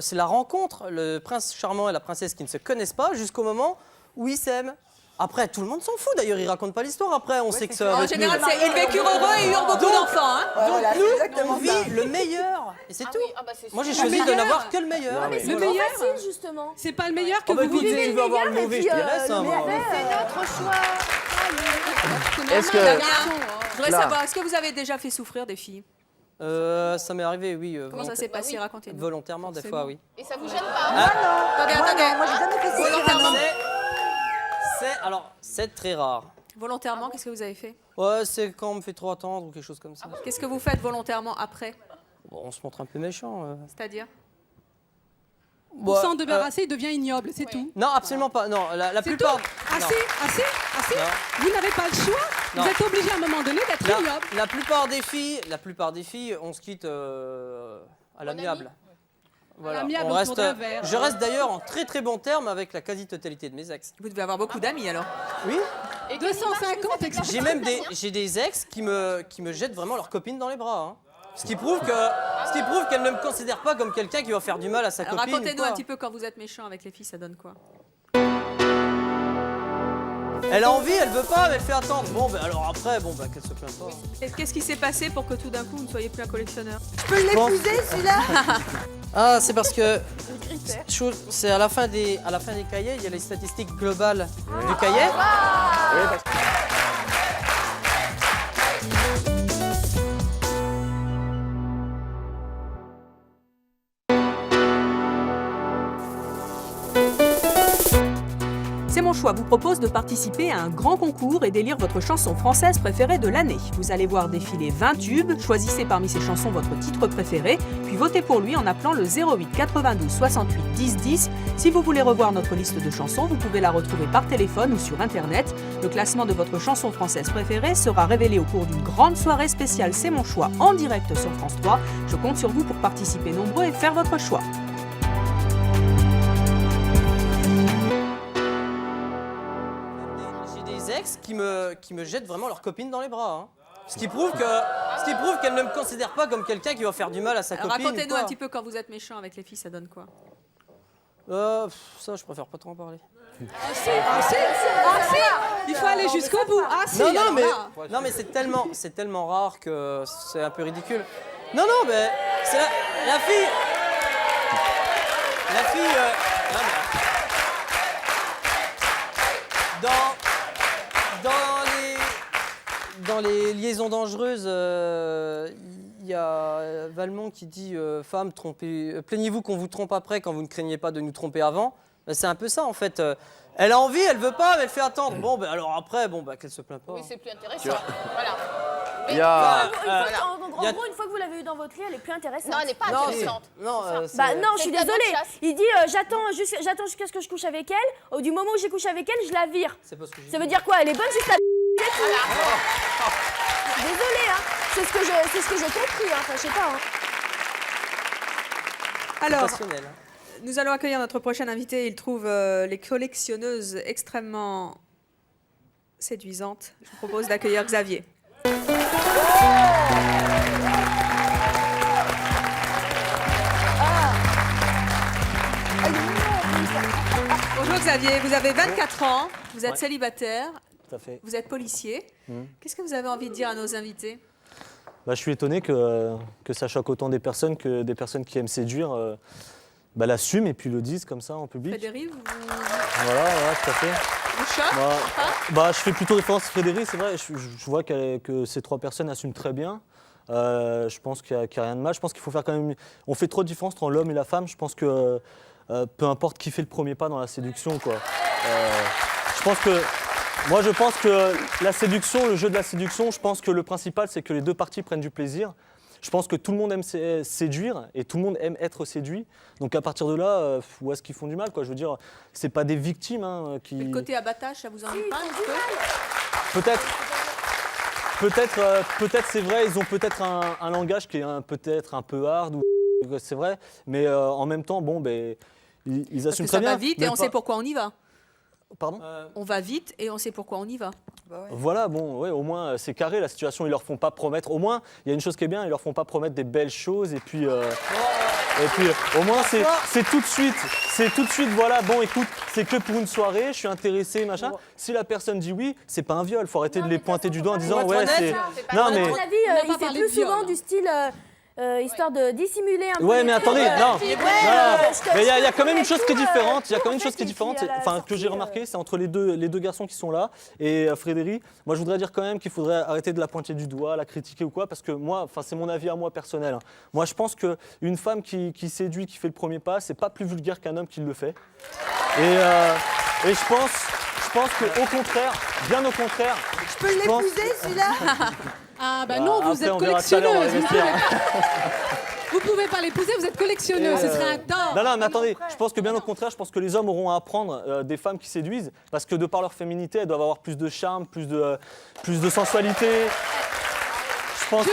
c'est la rencontre, le prince charmant et la princesse qui ne se connaissent pas jusqu'au moment où ils s'aiment. Après, tout le monde s'en fout d'ailleurs, ils racontent pas l'histoire. Après, on sait que ça va En être général, nul. c'est ils vécurent heureux et eurent beaucoup d'enfants. Hein. Ouais, voilà, c'est Nous, exactement on ça. vit le meilleur. Et c'est tout. C'est Moi, j'ai sûr. choisi de meilleur. n'avoir que le meilleur. Non, mais- C'est Le pas meilleur. facile, justement. C'est pas le meilleur que Oh, bah, vous écoute, vivez. si tu veux avoir le meilleur, mauvais, et je te puis, laisse. hein, le moi. mauvais. C'est notre choix. est-ce que... Damien, je voudrais Là. savoir, est-ce que vous avez déjà fait souffrir des filles? Ça m'est arrivé, oui. Comment ça s'est passé? oui. Racontez-nous. Volontairement, des fois, oui. Et ça vous gêne pas? Attendez, attendez. Moi, j'ai jamais fait ça. Volontairement. C'est très rare. Volontairement, qu'est-ce que vous avez fait? Ouais, c'est quand on me fait trop attendre ou quelque chose comme ça. Qu'est-ce que vous faites volontairement après? Bon, on se montre un peu méchant. C'est-à-dire? Pour Ouais, s'en débarrasser, il devient ignoble, c'est tout. Non, absolument pas. Non, la C'est plupart. tout. Assez, assez, assez. Non. Vous n'avez pas le choix. Non. Vous êtes obligé à un moment donné d'être La, ignoble. la plupart des filles, on se quitte à l'amiable. Voilà. l'amiable On autour reste, d'un verre. je reste d'ailleurs en très très bon terme avec la quasi-totalité de mes ex. Vous devez avoir beaucoup d'amis alors. Oui. Et 250 exemples. J'ai même des ex qui me jettent vraiment leur copine dans les bras. Hein. Ce qui prouve qu'elles ne me considèrent pas comme quelqu'un qui va faire du mal à sa Alors copine. racontez-nous ou quoi. un petit peu quand vous êtes méchant avec les filles, ça donne quoi? Elle a envie, elle veut pas, mais elle fait attendre. Bon, ben alors après, qu'elle se plaint pas. Et qu'est-ce qui s'est passé pour que tout d'un coup vous ne soyez plus un collectionneur? Je peux l'épouser, celui-là? Ah, c'est parce que c'est à la fin des cahiers, il y a les statistiques globales du cahier. C'est mon choix vous propose de participer à un grand concours et d'élire votre chanson française préférée de l'année. Vous allez voir défiler 20 tubes, choisissez parmi ces chansons votre titre préféré, puis votez pour lui en appelant le 08 92 68 10 10. Si vous voulez revoir notre liste de chansons, vous pouvez la retrouver par téléphone ou sur internet. Le classement de votre chanson française préférée sera révélé au cours d'une grande soirée spéciale C'est mon choix en direct sur France 3. Je compte sur vous pour participer nombreux et faire votre choix. J'ai des ex qui me jettent vraiment leur copine dans les bras. Hein. Ce qui prouve qu'elles ne me considèrent pas comme quelqu'un qui va faire du mal à sa Alors, copine. ou racontez-nous quoi. un petit peu quand vous êtes méchant avec les filles, ça donne quoi? Ça, je préfère pas trop en parler. Ah si, il faut aller jusqu'au bout. Ah si, Non, alors mais, là. non, mais c'est tellement rare que c'est un peu ridicule. Non, mais c'est la fille. La fille. Non, mais- dans les liaisons dangereuses, il y a Valmont qui dit femme, plaignez-vous qu'on vous trompe après quand vous ne craignez pas de nous tromper avant. Ben, c'est un peu ça en fait. Elle a envie, elle veut pas, mais elle fait attendre. Bon, ben alors après, qu'elle se plaint pas. Oui, c'est plus intéressant. Voilà. Il y a... En gros, une fois que vous l'avez eu dans votre lit, elle est plus intéressante. Non, elle n'est pas Non, intéressante. Non, Bah non, je suis C'est de la désolée. chasse. Il dit j'attends jusqu'à ce que je couche avec elle. Du moment où j'ai couché avec elle, je la vire. c'est pas ce que j'ai Ça dit. veut dire quoi? Elle est bonne juste la Désolée, hein. C'est ce que j'ai compris, hein. Enfin, je sais pas. Hein. Alors, Passionnel. nous allons accueillir notre prochain invité. Il trouve les collectionneuses extrêmement séduisantes. Je vous propose d'accueillir Xavier. Bonjour Xavier, vous avez 24 ans, vous êtes célibataire, Tout à fait. vous êtes policier. Qu'est-ce que vous avez envie de dire à nos invités? Je suis étonné que ça choque autant des personnes que des personnes qui aiment séduire l'assument et puis le disent comme ça en public. Frédéric, vous Voilà, tout à fait. vous choque Je fais plutôt référence à Frédéric, c'est vrai, je vois que ces trois personnes assument très bien. Je pense qu'il n'y a rien de mal. Je pense qu'il faut faire quand même... On fait trop de différence entre l'homme et la femme. Je pense que peu importe qui fait le premier pas dans la séduction, quoi. Je pense que la séduction, le jeu de la séduction, je pense que le principal, c'est que les deux parties prennent du plaisir. Je pense que tout le monde aime séduire et tout le monde aime être séduit. Donc à partir de là, où est-ce qu'ils font du mal, quoi? Je veux dire, c'est pas des victimes qui... Le côté abattage, ça vous ennuie pas un peu? Peut-être c'est vrai, ils ont peut-être un langage qui est peut-être un peu hard, c'est vrai, mais en même temps, ils assument très bien. Ça va vite et on sait pourquoi on y va. Pardon? On va vite et on sait pourquoi on y va. Voilà, au moins c'est carré la situation, ils leur font pas promettre. Au moins, il y a une chose qui est bien, ils leur font pas promettre des belles choses et puis au moins c'est tout de suite, voilà, bon écoute, c'est que pour une soirée, je suis intéressé, machin. Si la personne dit oui, c'est pas un viol, faut arrêter de les pointer du doigt en disant ouais, c'est... Non mais... À mon avis, il fait plus souvent du style... histoire de dissimuler un peu. Ouais, mais attendez, non. Mais il y a quand même une chose qui est différente. Il y a quand même une chose qui est différente, que j'ai remarqué, c'est entre les deux garçons qui sont là et Frédéric. Moi, je voudrais dire quand même qu'il faudrait arrêter de la pointer du doigt, la critiquer ou quoi, parce que moi, c'est mon avis à moi personnel. Moi, je pense qu'une femme qui séduit, qui fait le premier pas, c'est pas plus vulgaire qu'un homme qui le fait. Et je pense qu'au contraire, bien au contraire. Je peux l'épouser celui-là? Ah non, vous êtes collectionneuse. Vous pouvez pas l'épouser, vous êtes collectionneuse, ce serait un tort. Non, mais attendez, je pense que bien au contraire, je pense que les hommes auront à apprendre des femmes qui séduisent, parce que de par leur féminité, elles doivent avoir plus de charme, plus de sensualité. Je pense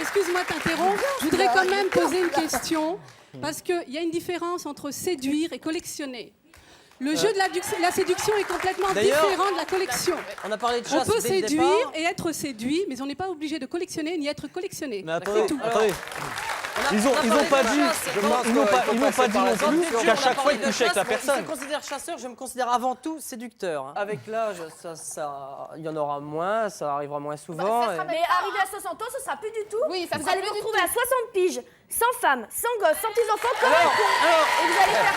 Excuse-moi de t'interrompre, je voudrais quand même poser une question, parce qu'il y a une différence entre séduire et collectionner. Le jeu de la séduction est complètement différent de la collection. On a parlé de chasse. On peut dès le séduire départ. et être séduit, mais on n'est pas obligé de collectionner ni être collectionné. Mais attendez, C'est tout. ils n'ont pas dit non plus qu'à chaque fois ils couchaient avec la personne. Je me considère chasseur, je me considère avant tout séducteur. Avec l'âge, il y en aura moins, ça arrivera moins souvent. Mais arrivé à 60 ans, ce sera plus du tout. Oui, ça vous sera allez plus vous du retrouver à 60 piges, sans femme, sans gosse, sans petits-enfants, comme un con. Et vous allez faire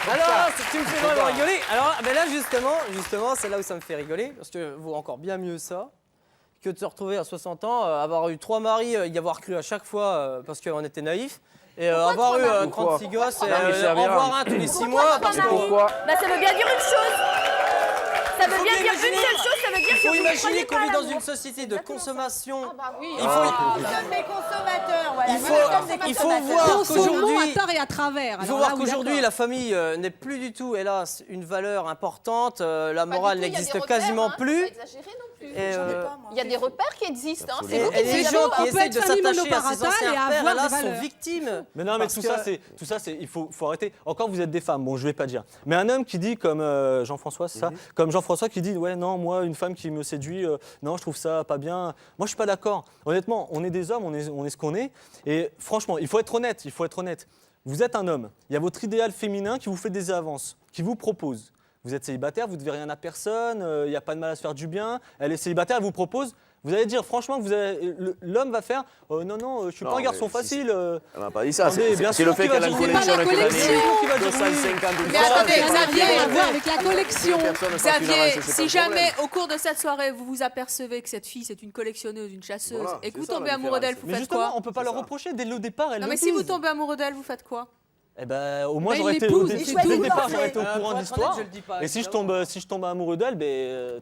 quoi? Alors, tu me fais vraiment rigoler. Alors, là, justement, c'est là où ça me fait rigoler, parce que vaut encore bien mieux ça que de se retrouver à 60 ans, avoir eu 3 maris, y avoir cru à chaque fois parce qu'on était naïfs, et avoir eu 36 gosses, et en voir un tous les 6 mois. Pourquoi? Ça veut bien dire une chose. Ça veut bien dire une seule chose, ça veut dire que faut vous imaginer qu'on vit dans une l'amour. société de consommation. Nous sommes des consommateurs, voilà. Il faut voir Consommons qu'aujourd'hui, à tort et à travers. il faut voir qu'aujourd'hui, la famille n'est plus du tout, hélas, une valeur importante. La morale n'existe quasiment plus. Il y a des repères qui existent. Hein. Et les gens qui essayent de s'attacher à ces anciens repères, là, sont victimes. Mais non, mais tout ça, il faut arrêter. Encore, vous êtes des femmes, bon, je vais pas dire. Mais un homme qui dit, comme Jean-François, c'est ça, comme Jean-François qui dit, ouais, non, moi, une femme qui me séduit, non, je trouve ça pas bien. Moi, je suis pas d'accord. Honnêtement, on est des hommes, on est ce qu'on est. Et franchement, il faut être honnête. Vous êtes un homme. Il y a votre idéal féminin qui vous fait des avances, qui vous propose. Vous êtes célibataire, vous ne devez rien à personne, il n'y a pas de mal à se faire du bien. Elle est célibataire, elle vous propose. Vous allez dire franchement que l'homme va faire non, je ne suis pas un garçon facile. Elle n'a pas dit ça. Attendez, C'est le fait qu'elle a une collection avec la Mais attendez, Xavier, à voir avec la collection. Xavier, si jamais au cours de cette soirée vous vous apercevez que cette fille c'est une collectionneuse, une chasseuse, Voilà, et que vous c'est ça, tombez la amoureux d'elle, différence. vous Mais faites quoi? justement, on ne peut pas leur reprocher dès le départ. Non mais si vous tombez amoureux d'elle, vous faites quoi? Eh ben, au moins, Mais j'aurais il été l'épouse, dès il le choisit départ, de j'aurais été au parler. courant de Pour être l'histoire. honnête, je le dis pas, Et si je tombe amoureux d'elle,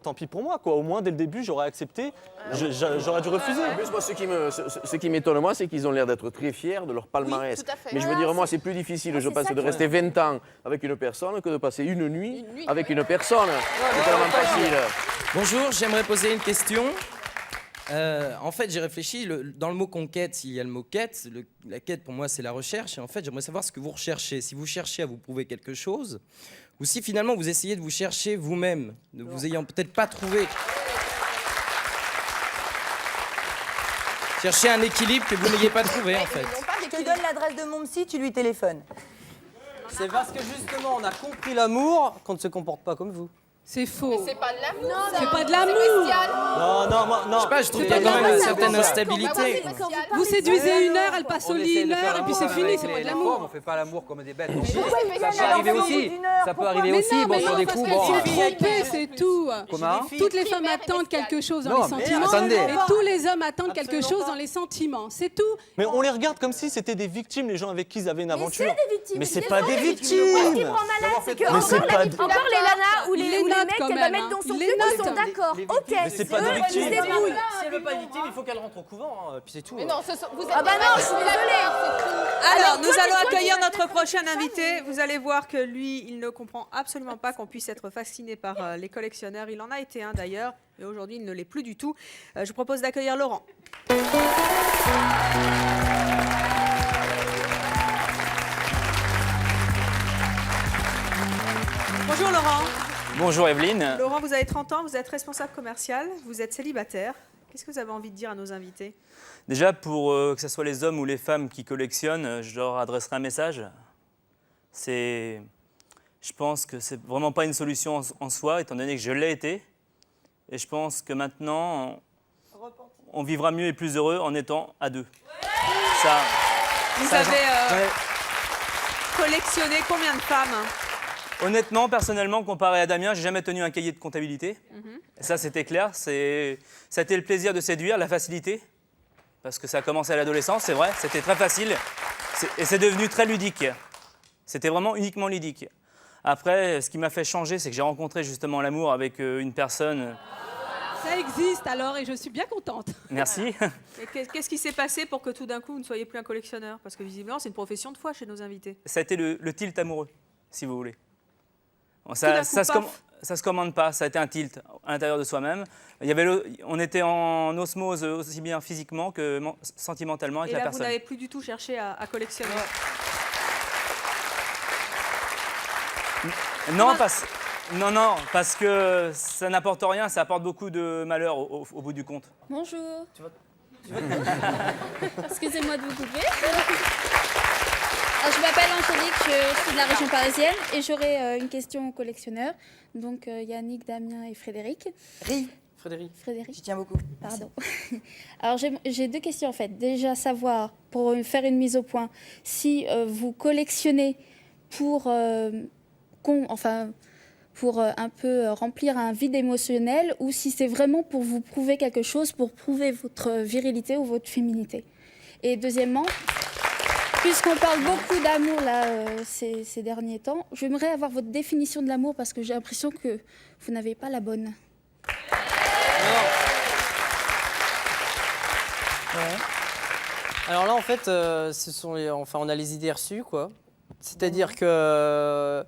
tant pis pour moi, quoi. Au moins, dès le début, j'aurais accepté. J'aurais dû refuser. En plus, moi, ce qui m'étonne, moi, c'est qu'ils ont l'air d'être très fiers de leur palmarès. Oui, tout à fait. Mais je veux dire, moi, c'est plus difficile, je pense, de rester 20 ans avec une personne que de passer une nuit avec une personne. C'est tellement facile. Bonjour, j'aimerais poser une question. En fait, j'ai réfléchi, dans le mot conquête, s'il y a le mot quête, la quête pour moi c'est la recherche, et en fait j'aimerais savoir ce que vous recherchez, si vous cherchez à vous prouver quelque chose, ou si finalement vous essayez de vous chercher vous-même, ne vous ayant peut-être pas trouvé. Chercher un équilibre que vous n'ayez pas trouvé en fait. Je te donne l'adresse de mon psy, tu lui téléphones. C'est parce que justement, on a compris l'amour qu'on ne se comporte pas comme vous. C'est faux. C'est pas de l'amour. C'est pas de l'amour. Non. Je sais pas, je trouve C'est qu'il y a de quand même l'amour. une certaine instabilité. Vous séduisez une heure, elle passe au On lit essaie une de faire heure et puis c'est l'amour fini, avec c'est pas de les l'amour. femmes, on fait pas l'amour comme des bêtes. Donc, pourquoi il fait ça ça, peut alors, arriver au bout aussi. d'une heure, Ça peut pourquoi arriver Mais aussi. non, Bon, mais sur non, des parce coups, qu'elles bon. sont trompées, c'est tout. Comment? Toutes les femmes attendent quelque chose dans les sentiments attendez. et tous les hommes attendent quelque chose dans les sentiments. C'est tout. Mais on les regarde comme si c'était des victimes, les gens avec qui ils avaient une aventure. c'est des victimes. Mais c'est Bien pas sûr, des Moi, ce qui me victimes. rend malade, c'est que Mais c'est encore pas les des- nanas ou les les mecs note qu'elle quand va même, mettre dans son les truc, ils note. sont d'accord. Ok. Mais c'est pas des Eux, victimes. ils se débrouillent. Si elle veut pas être victime, il faut qu'elle rentre au couvent, puis c'est tout. Mais non, vous êtes Ah bah non, je suis désolée. Alors, nous toi, allons toi, accueillir tu- notre prochain invité. Vous allez voir que lui, il ne comprend absolument pas qu'on puisse être fasciné par les collectionneurs. Il en a été un d'ailleurs, et aujourd'hui, il ne l'est plus du tout. Je vous propose d'accueillir Laurent. Bonjour Laurent. Bonjour Evelyne. Laurent, vous avez 30 ans, vous êtes responsable commercial, vous êtes célibataire. Qu'est-ce que vous avez envie de dire à nos invités? Déjà, pour que ce soit les hommes ou les femmes qui collectionnent, je leur adresserai un message. Je pense que c'est vraiment pas une solution en soi, étant donné que je l'ai été. Et je pense que maintenant, on vivra mieux et plus heureux en étant à deux. Ça, Vous avez collectionné combien de femmes? Honnêtement, personnellement, comparé à Damien, j'ai jamais tenu un cahier de comptabilité. Et ça, c'était clair. Ça a été le plaisir de séduire, la facilité. Parce que ça a commencé à l'adolescence, c'est vrai. C'était très facile. Et c'est devenu très ludique. C'était vraiment uniquement ludique. Après, ce qui m'a fait changer, c'est que j'ai rencontré justement l'amour avec une personne. Ça existe alors et je suis bien contente. Merci. Et qu'est-ce qui s'est passé pour que tout d'un coup, vous ne soyez plus un collectionneur? Parce que visiblement, c'est une profession de foi chez nos invités. Ça a été le tilt amoureux, si vous voulez. Bon, Tout d'un coup, ça paf. se commande pas, ça a été un tilt à l'intérieur de soi-même. On était en osmose aussi bien physiquement que sentimentalement avec Et la là, vous personne. n'avez plus du tout cherché à collectionner. Non, parce que ça n'apporte rien, ça apporte beaucoup de malheur au bout du compte. Bonjour. Excusez-moi de vous couper. Alors, je m'appelle Angélique, je suis de la région parisienne et j'aurais une question aux collectionneurs. Donc Yannick, Damien et Frédéric. Frédéric. Je tiens beaucoup. Pardon. Alors j'ai deux questions en fait. Déjà savoir, pour faire une mise au point, si vous collectionnez pour un peu remplir un vide émotionnel ou si c'est vraiment pour vous prouver quelque chose, pour prouver votre virilité ou votre féminité. Et deuxièmement, puisqu'on parle beaucoup d'amour là, ces derniers temps, j'aimerais avoir votre définition de l'amour parce que j'ai l'impression que vous n'avez pas la bonne. Alors là, en fait, on a les idées reçues, quoi. C'est-à-dire que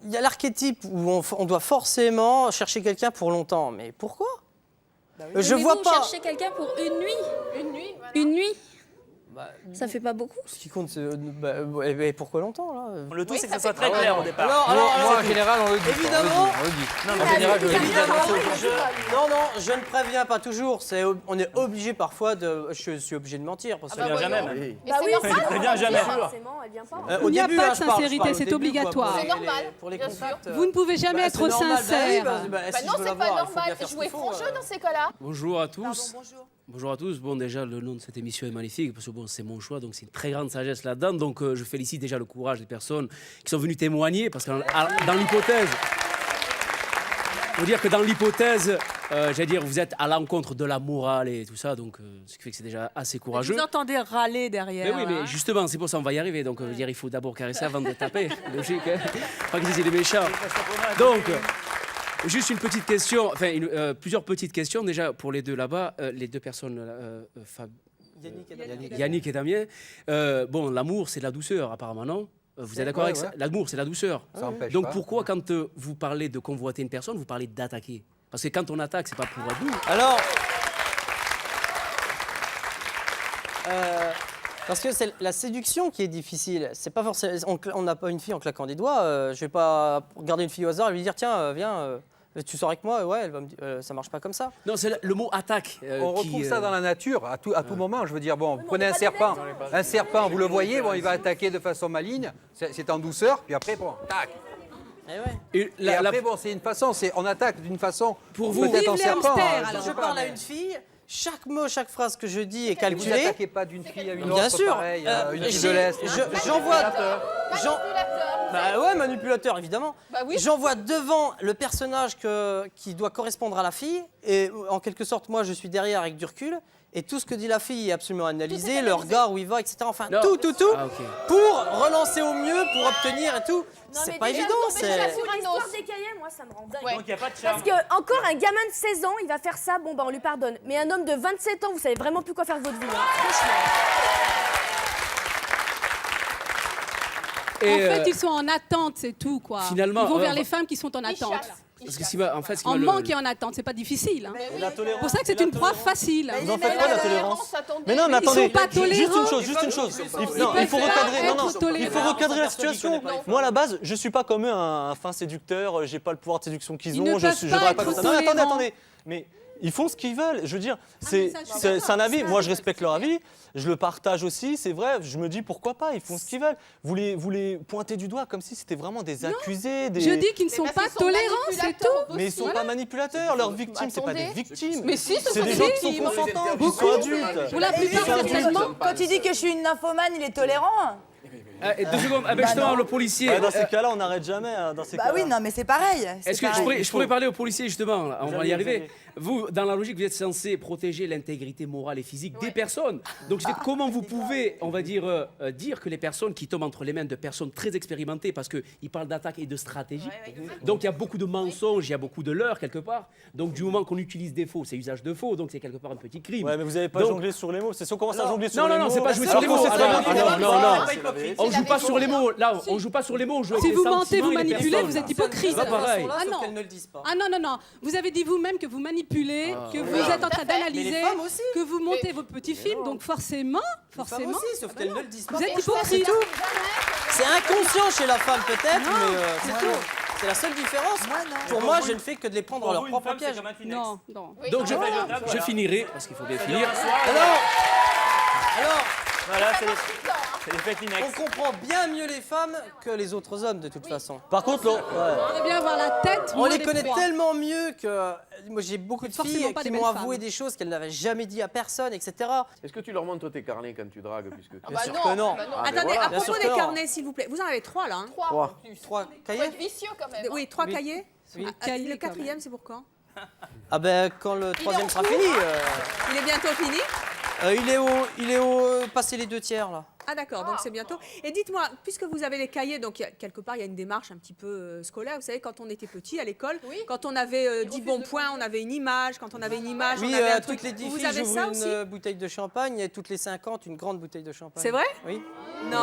il y a l'archétype où on doit forcément chercher quelqu'un pour longtemps. Mais pourquoi? Je Mais vois vous pas. cherchez quelqu'un pour une nuit. Une nuit, voilà. Une nuit. Ça fait pas beaucoup. Ce qui compte, c'est et pourquoi longtemps là? Le tout, c'est que ça soit très clair au départ. Alors, Moi, en général, on le dit. Évidemment. On le dit. Non, En général, je le dis. Je ne préviens pas toujours. On est obligé parfois de. Je suis obligé de mentir parce que Ça vient jamais. même. Mais Bah c'est oui, normal. Ça vient jamais. forcément, elle vient pas. au Il n'y a début, pas de je parle sincérité, au c'est début, obligatoire. quoi, C'est normal, pour les bien contacts. Vous ne pouvez jamais être c'est normal, sincère. bah Bah si non, je veux c'est pas l'avoir, il faut bien normal. faire ce Jouez qu'il faut, franc jeu dans ces cas-là. Bonjour à tous. Bonjour. Bonjour à tous. Bon, déjà, le nom de cette émission est magnifique parce que bon, c'est mon choix, donc c'est une très grande sagesse là-dedans. Donc, je félicite déjà le courage des personnes qui sont venues témoigner parce que dans l'hypothèse, faut dire que dans l'hypothèse, j'allais dire, vous êtes à l'encontre de la morale et tout ça, donc ce qui fait que c'est déjà assez courageux. Vous entendez râler derrière. Mais oui, mais hein. justement, c'est pour ça qu'on va y arriver. Donc, dire, il faut d'abord caresser avant de taper. Logique, hein. Pas qu'ils disent des méchants. Donc, juste une petite question, enfin, plusieurs petites questions déjà pour les deux là-bas, les deux personnes, Yannick et Damien. Bon, l'amour, c'est de la douceur, apparemment, non? Vous êtes d'accord avec ça? L'amour, c'est la douceur. Ça empêche Donc, pas. pourquoi, quand vous parlez de convoiter une personne, vous parlez d'attaquer? Parce que quand on attaque, c'est pas pour nous. Alors, parce que c'est la séduction qui est difficile. C'est pas forcément. On n'a pas une fille en claquant des doigts. Je vais pas regarder une fille au hasard et lui dire tiens, viens, Tu sors avec moi, ouais, elle va me dire, ça marche pas comme ça. Non, c'est le mot attaque. On retrouve ça dans la nature à tout moment. Je veux dire, bon, vous prenez un serpent, vous le voyez, bon, il va attaquer de façon maligne, c'est en douceur, puis après, bon, tac. Et après, bon, c'est une façon, on attaque d'une façon pour vous. Peut-être en serpent. Je parle à une fille, chaque mot, chaque phrase que je dis est calculé. Vous n'attaquez pas d'une fille à une autre, bien sûr. pareil, une fille de l'Est. J'envoie... Bah ouais, manipulateur, évidemment. Bah oui. J'envoie devant le personnage qui doit correspondre à la fille, et en quelque sorte, moi, je suis derrière avec du recul, et tout ce que dit la fille est absolument analysé, le regard où il va, etc. Enfin, tout, pour relancer au mieux, pour obtenir et tout. C'est pas évident, c'est... L'histoire des cahiers, moi, ça me rend dingue. Donc il n'y a pas de charme. Parce que encore un gamin de 16 ans, il va faire ça, bon, bah, on lui pardonne. Mais un homme de 27 ans, vous savez vraiment plus quoi faire de votre vie. En fait, ils sont en attente, c'est tout, quoi. Finalement, ils vont vers les femmes qui sont en attente. Parce que en manque et en attente, c'est pas difficile. Hein. C'est pour ça que c'est une proie facile. Vous en faites pas de la tolérance? Mais non, mais Ils attendez, sont pas tolérants. juste une chose. Il faut recadrer la situation. Moi, à la base, je suis pas comme eux, un fin séducteur. J'ai pas le pouvoir de séduction qu'ils ont. Je drague pas comme ça. Non, attendez. Mais ils font ce qu'ils veulent. Je veux dire, c'est un avis. Moi, je respecte leur avis. Je le partage aussi, c'est vrai. Je me dis pourquoi pas, ils font ce qu'ils veulent. Vous les pointez du doigt comme si c'était vraiment des accusés. Je dis qu'ils ne sont pas tolérants, c'est tout. Mais ils sont pas manipulateurs. Leurs victimes, c'est pas des victimes. Mais si, c'est des gens qui sont consentants, qui sont adultes. Pour la plupart, certainement. Quand il dit que je suis une nymphomane, il est tolérant. Et 2 secondes, justement, le policier. Dans ces cas-là, on n'arrête jamais. Bah oui, non, mais c'est pareil. Est-ce que je pourrais parler au policier, justement, on va y arriver. Vous, dans la logique, vous êtes censé protéger l'intégrité morale et physique des personnes. Donc, comment vous pouvez, on va dire que les personnes qui tombent entre les mains de personnes très expérimentées, parce qu'ils parlent d'attaque et de stratégie, donc il y a beaucoup de mensonges, il y a beaucoup de leurres, quelque part. Donc, du moment qu'on utilise des faux, c'est usage de faux, donc c'est quelque part un petit crime. Ouais, mais vous n'avez pas jonglé sur les mots. C'est si on commence à jongler sur les mots. Non, c'est pas jouer sur les mots. Non. On joue pas sur les mots. Là, on joue pas sur les mots. On joue avec Si les vous mentez, vous sentiments et les manipulez, personnes. vous êtes hypocrite. C'est pas pareil. Ah non. Vous avez dit vous-même que vous manipulez, que vous êtes en train d'analyser, que vous montez vos petits films, donc forcément. aussi, sauf qu'elles ne le disent pas. Vous êtes hypocrite. C'est inconscient chez la femme peut-être, mais c'est tout. C'est la seule différence. Pour moi, je ne fais que de les prendre dans leur propre piège. Non. Donc je finirai, parce qu'il faut bien finir. Alors, voilà, c'est l'effet Kleenex. on comprend bien mieux les femmes que les autres hommes de toute façon. Par contre, On aimerait bien voir la tête. On les connaît tellement mieux que moi j'ai beaucoup de Forcément filles pas qui des m'ont belles avoué femmes. des choses qu'elles n'avaient jamais dit à personne, etc. Est-ce que tu leur montres tes carnets quand tu dragues Bien sûr que non. Attendez, voilà. à Bien sûr propos que des non. carnets, s'il vous plaît. Vous en avez 3 là. Hein. 3. 3 Faut cahiers. être vicieux quand même. Oui, 3 cahiers. Oui. Le 4e, c'est pour quand? Ah ben quand le 3e sera fini. Il est bientôt fini. Il est au passé les 2 tiers là. Ah d'accord, donc c'est bientôt. Et dites-moi, puisque vous avez les cahiers, donc quelque part il y a une démarche un petit peu scolaire. Vous savez, quand on était petit à l'école, quand on avait 10 bons points, on avait une image. Quand on avait une image, Oui, on avait un truc. toutes les 10 Vous filles, avez ça j'ouvre aussi? une bouteille de champagne et toutes les 50, une grande bouteille de champagne. C'est vrai? Oui. Non.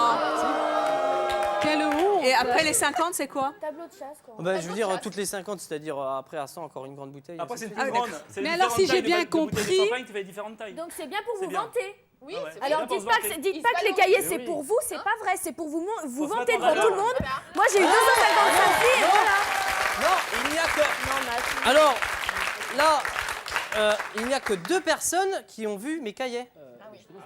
Quelle honte. Et après les 50, c'est quoi? Tableau de chasse, quoi. Ben, je veux dire toutes les 50, c'est-à-dire après à 100 encore une grande bouteille. Après, c'est une Ah, plus grande. C'est Mais les alors, si différentes j'ai tailles bien de bouteilles de compris- champagne, tu fais différentes tailles. Donc c'est bien pour C'est vous bien. vanter. Oui, Ouais, ouais. c'est Alors bien pour dites se pas vanter. que les cahiers c'est pour vous, c'est pas vrai, c'est pour vous Faut se vanter mettre en devant tout le valeur. monde. Moi j'ai eu 255 filles et voilà. Non, il n'y a que. Non mais attends. Alors, là, il n'y a que 2 personnes qui ont vu mes cahiers.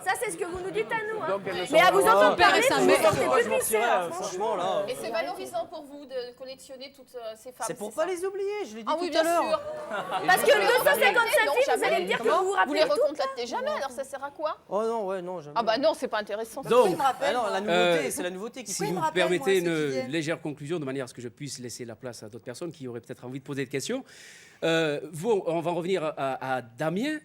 Ça c'est ce que vous nous dites à nous. Hein. Donc, elles ne sont Mais à pas- vous entendre parler, ça, vous mais- vous sentez Moi, plus je m'en glissé tirais, là, franchement là. Et c'est valorisant pour vous de collectionner toutes ces femmes. C'est pour ça pas les oublier, je l'ai dit Ah oui, tout à bien l'heure. sûr. Parce que 255 filles, vous allez me dire que vous vous Vous rappelez les tout. recontactez jamais, alors ça sert à quoi? Oh non, ouais, non, jamais. Ah bah non, c'est pas intéressant. Donc, Ah non, la nouveauté, c'est la nouveauté qui si fait. vous me me rappelle, permettez moi, ceux qui une viennent. légère conclusion, de manière à ce que je puisse laisser la place à d'autres personnes qui auraient peut-être envie de poser des questions. On va revenir à Damien.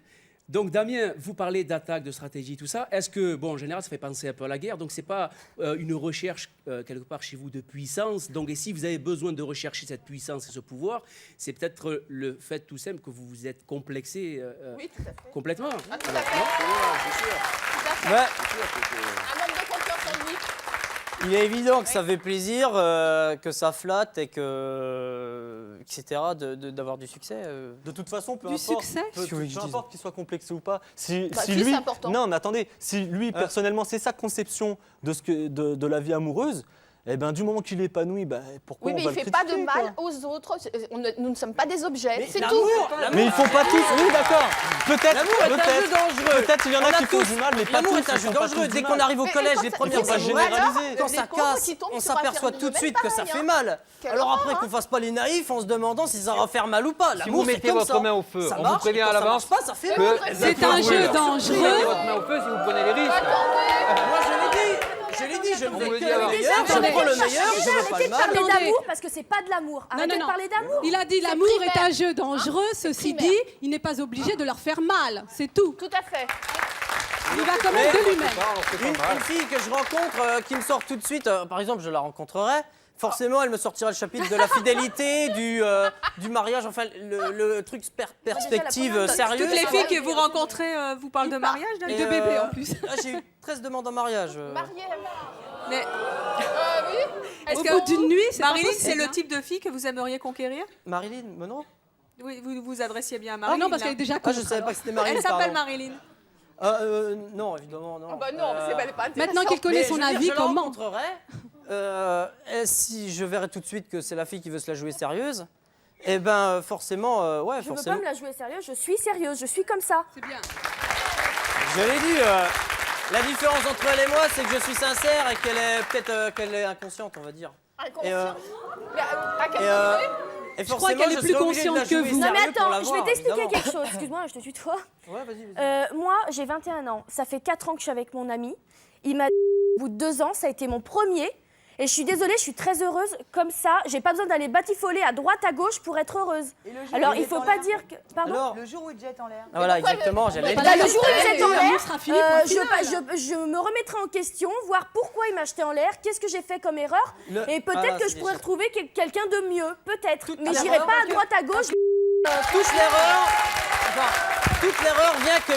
Donc Damien, vous parlez d'attaque, de stratégie, tout ça. Est-ce que, bon, en général, ça fait penser un peu à la guerre, donc c'est pas une recherche quelque part chez vous de puissance. Donc, et si vous avez besoin de rechercher cette puissance et ce pouvoir, c'est peut-être le fait tout simple que vous vous êtes complexé Oui, tout à fait. complètement. Ah, tout à Alors, fait. non Tout à fait. Ouais. Un manque de confiance en lui. Il est évident que ça fait plaisir, que ça flatte et que etc. d'avoir du succès. De toute façon, peu Du importe, succès peu importe qu'il soit complexé ou pas. Si Bah, si, lui, c'est important. non, mais attendez, si lui personnellement c'est sa conception de la vie amoureuse, eh ben, du moment qu'il est épanoui, bah, pourquoi Oui, mais on va il le fait pas de critiquer, mal quoi. aux autres. Nous ne sommes pas des objets, c'est tout. Mais ils font pas tous. Oui, d'accord. Peut-être. L'amour est un jeu dangereux. Peut-être il y en a qui font tous- du mal, mais pas tous. L'amour est un ils jeu font pas dangereux. tous Dès du qu'on mal. arrive au collège, les premières faut pas années, généraliser. quand Les ça pauvres casse, qui tombent on sur un s'aperçoit tout de phénomène suite que ça pareil, fait hein. mal. Quelle Alors après horreur, qu'on fasse pas les naïfs en se demandant si ça va faire mal ou pas. Si L'amour, vous c'est mettez comme votre ça. main au feu, Ça on marche, vous prévient quand à ça l'avance marche pas, ça fait que mal. C'est un jeu Vous dangereux. mettez votre main au feu si vous prenez les risques. Moi, je l'ai dit. Je le On vous le fais dit que le avant. meilleur, je Déjà, prends le meilleur, je veux pas arrêtez le de mal. parler Attendez. d'amour parce que c'est pas de l'amour. Arrêtez de parler d'amour. Il a dit l'amour est un jeu dangereux. Ceci primaire. dit, il n'est pas obligé de leur faire mal. C'est tout. Tout à fait. Il va quand même de lui-même. Une fille que je rencontre qui me sort tout de suite, par exemple, je la rencontrerai. Forcément, elle me sortira le chapitre de la fidélité, du mariage, enfin le truc perspective sérieuse. Toutes les filles que vous rencontrez vous parlent de mariage, Et, de bébé en plus. J'ai eu 13 demandes en mariage. Mariée. Mais Oui. est-ce Au que bout d'une nuit, c'est pas Marilyn, possible, c'est le hein. type de fille que vous aimeriez conquérir? Marilyn Monroe. Oui, vous vous adressiez bien à Ah Marilyn. non, parce là. qu'elle est déjà Ah, contre. je savais pas alors. que c'était Marilyn. Elle s'appelle pardon. Marilyn. Non, évidemment, non. Ah bah non, c'est pas intéressant. Maintenant qu'il connaît Mais son je veux dire, avis, je la comment? rencontrerai. Et si je verrai tout de suite que c'est la fille qui veut se la jouer sérieuse, eh ben forcément, ouais, Je veux forcément. pas me la jouer sérieuse, je suis sérieuse, je suis comme ça. C'est bien. Je l'ai dit. La différence entre elle et moi, c'est que je suis sincère et qu'elle est peut-être qu'elle est inconsciente, on va dire. Inconscient. Mais à quel Et, degré et Je crois forcément, qu'elle est je plus serai obligé de la consciente que jouer vous. Non mais sérieux pour attends, je l'avoir, vais t'expliquer évidemment. quelque chose. Excuse-moi, je te tutoie. Ouais, vas-y. Moi, j'ai 21 ans. Ça fait 4 ans que je suis avec mon ami. Il m'a au bout de 2 ans, ça a été mon premier. Et je suis désolée, je suis très heureuse comme ça. J'ai pas besoin d'aller batifoler à droite, à gauche pour être heureuse. Alors, il faut pas dire que... Pardon. Alors, Le jour où il jette en l'air. ah, voilà, exactement, j'allais Bah, le dire. le jour où il jette en L'amour l'air, sera fini pour le final. je me remettrai en question, voir pourquoi il m'a jeté en l'air, qu'est-ce que j'ai fait comme erreur. Et peut-être que je pourrais retrouver quelqu'un de mieux, peut-être. Mais j'irai pas à droite, à gauche. Toute l'erreur vient que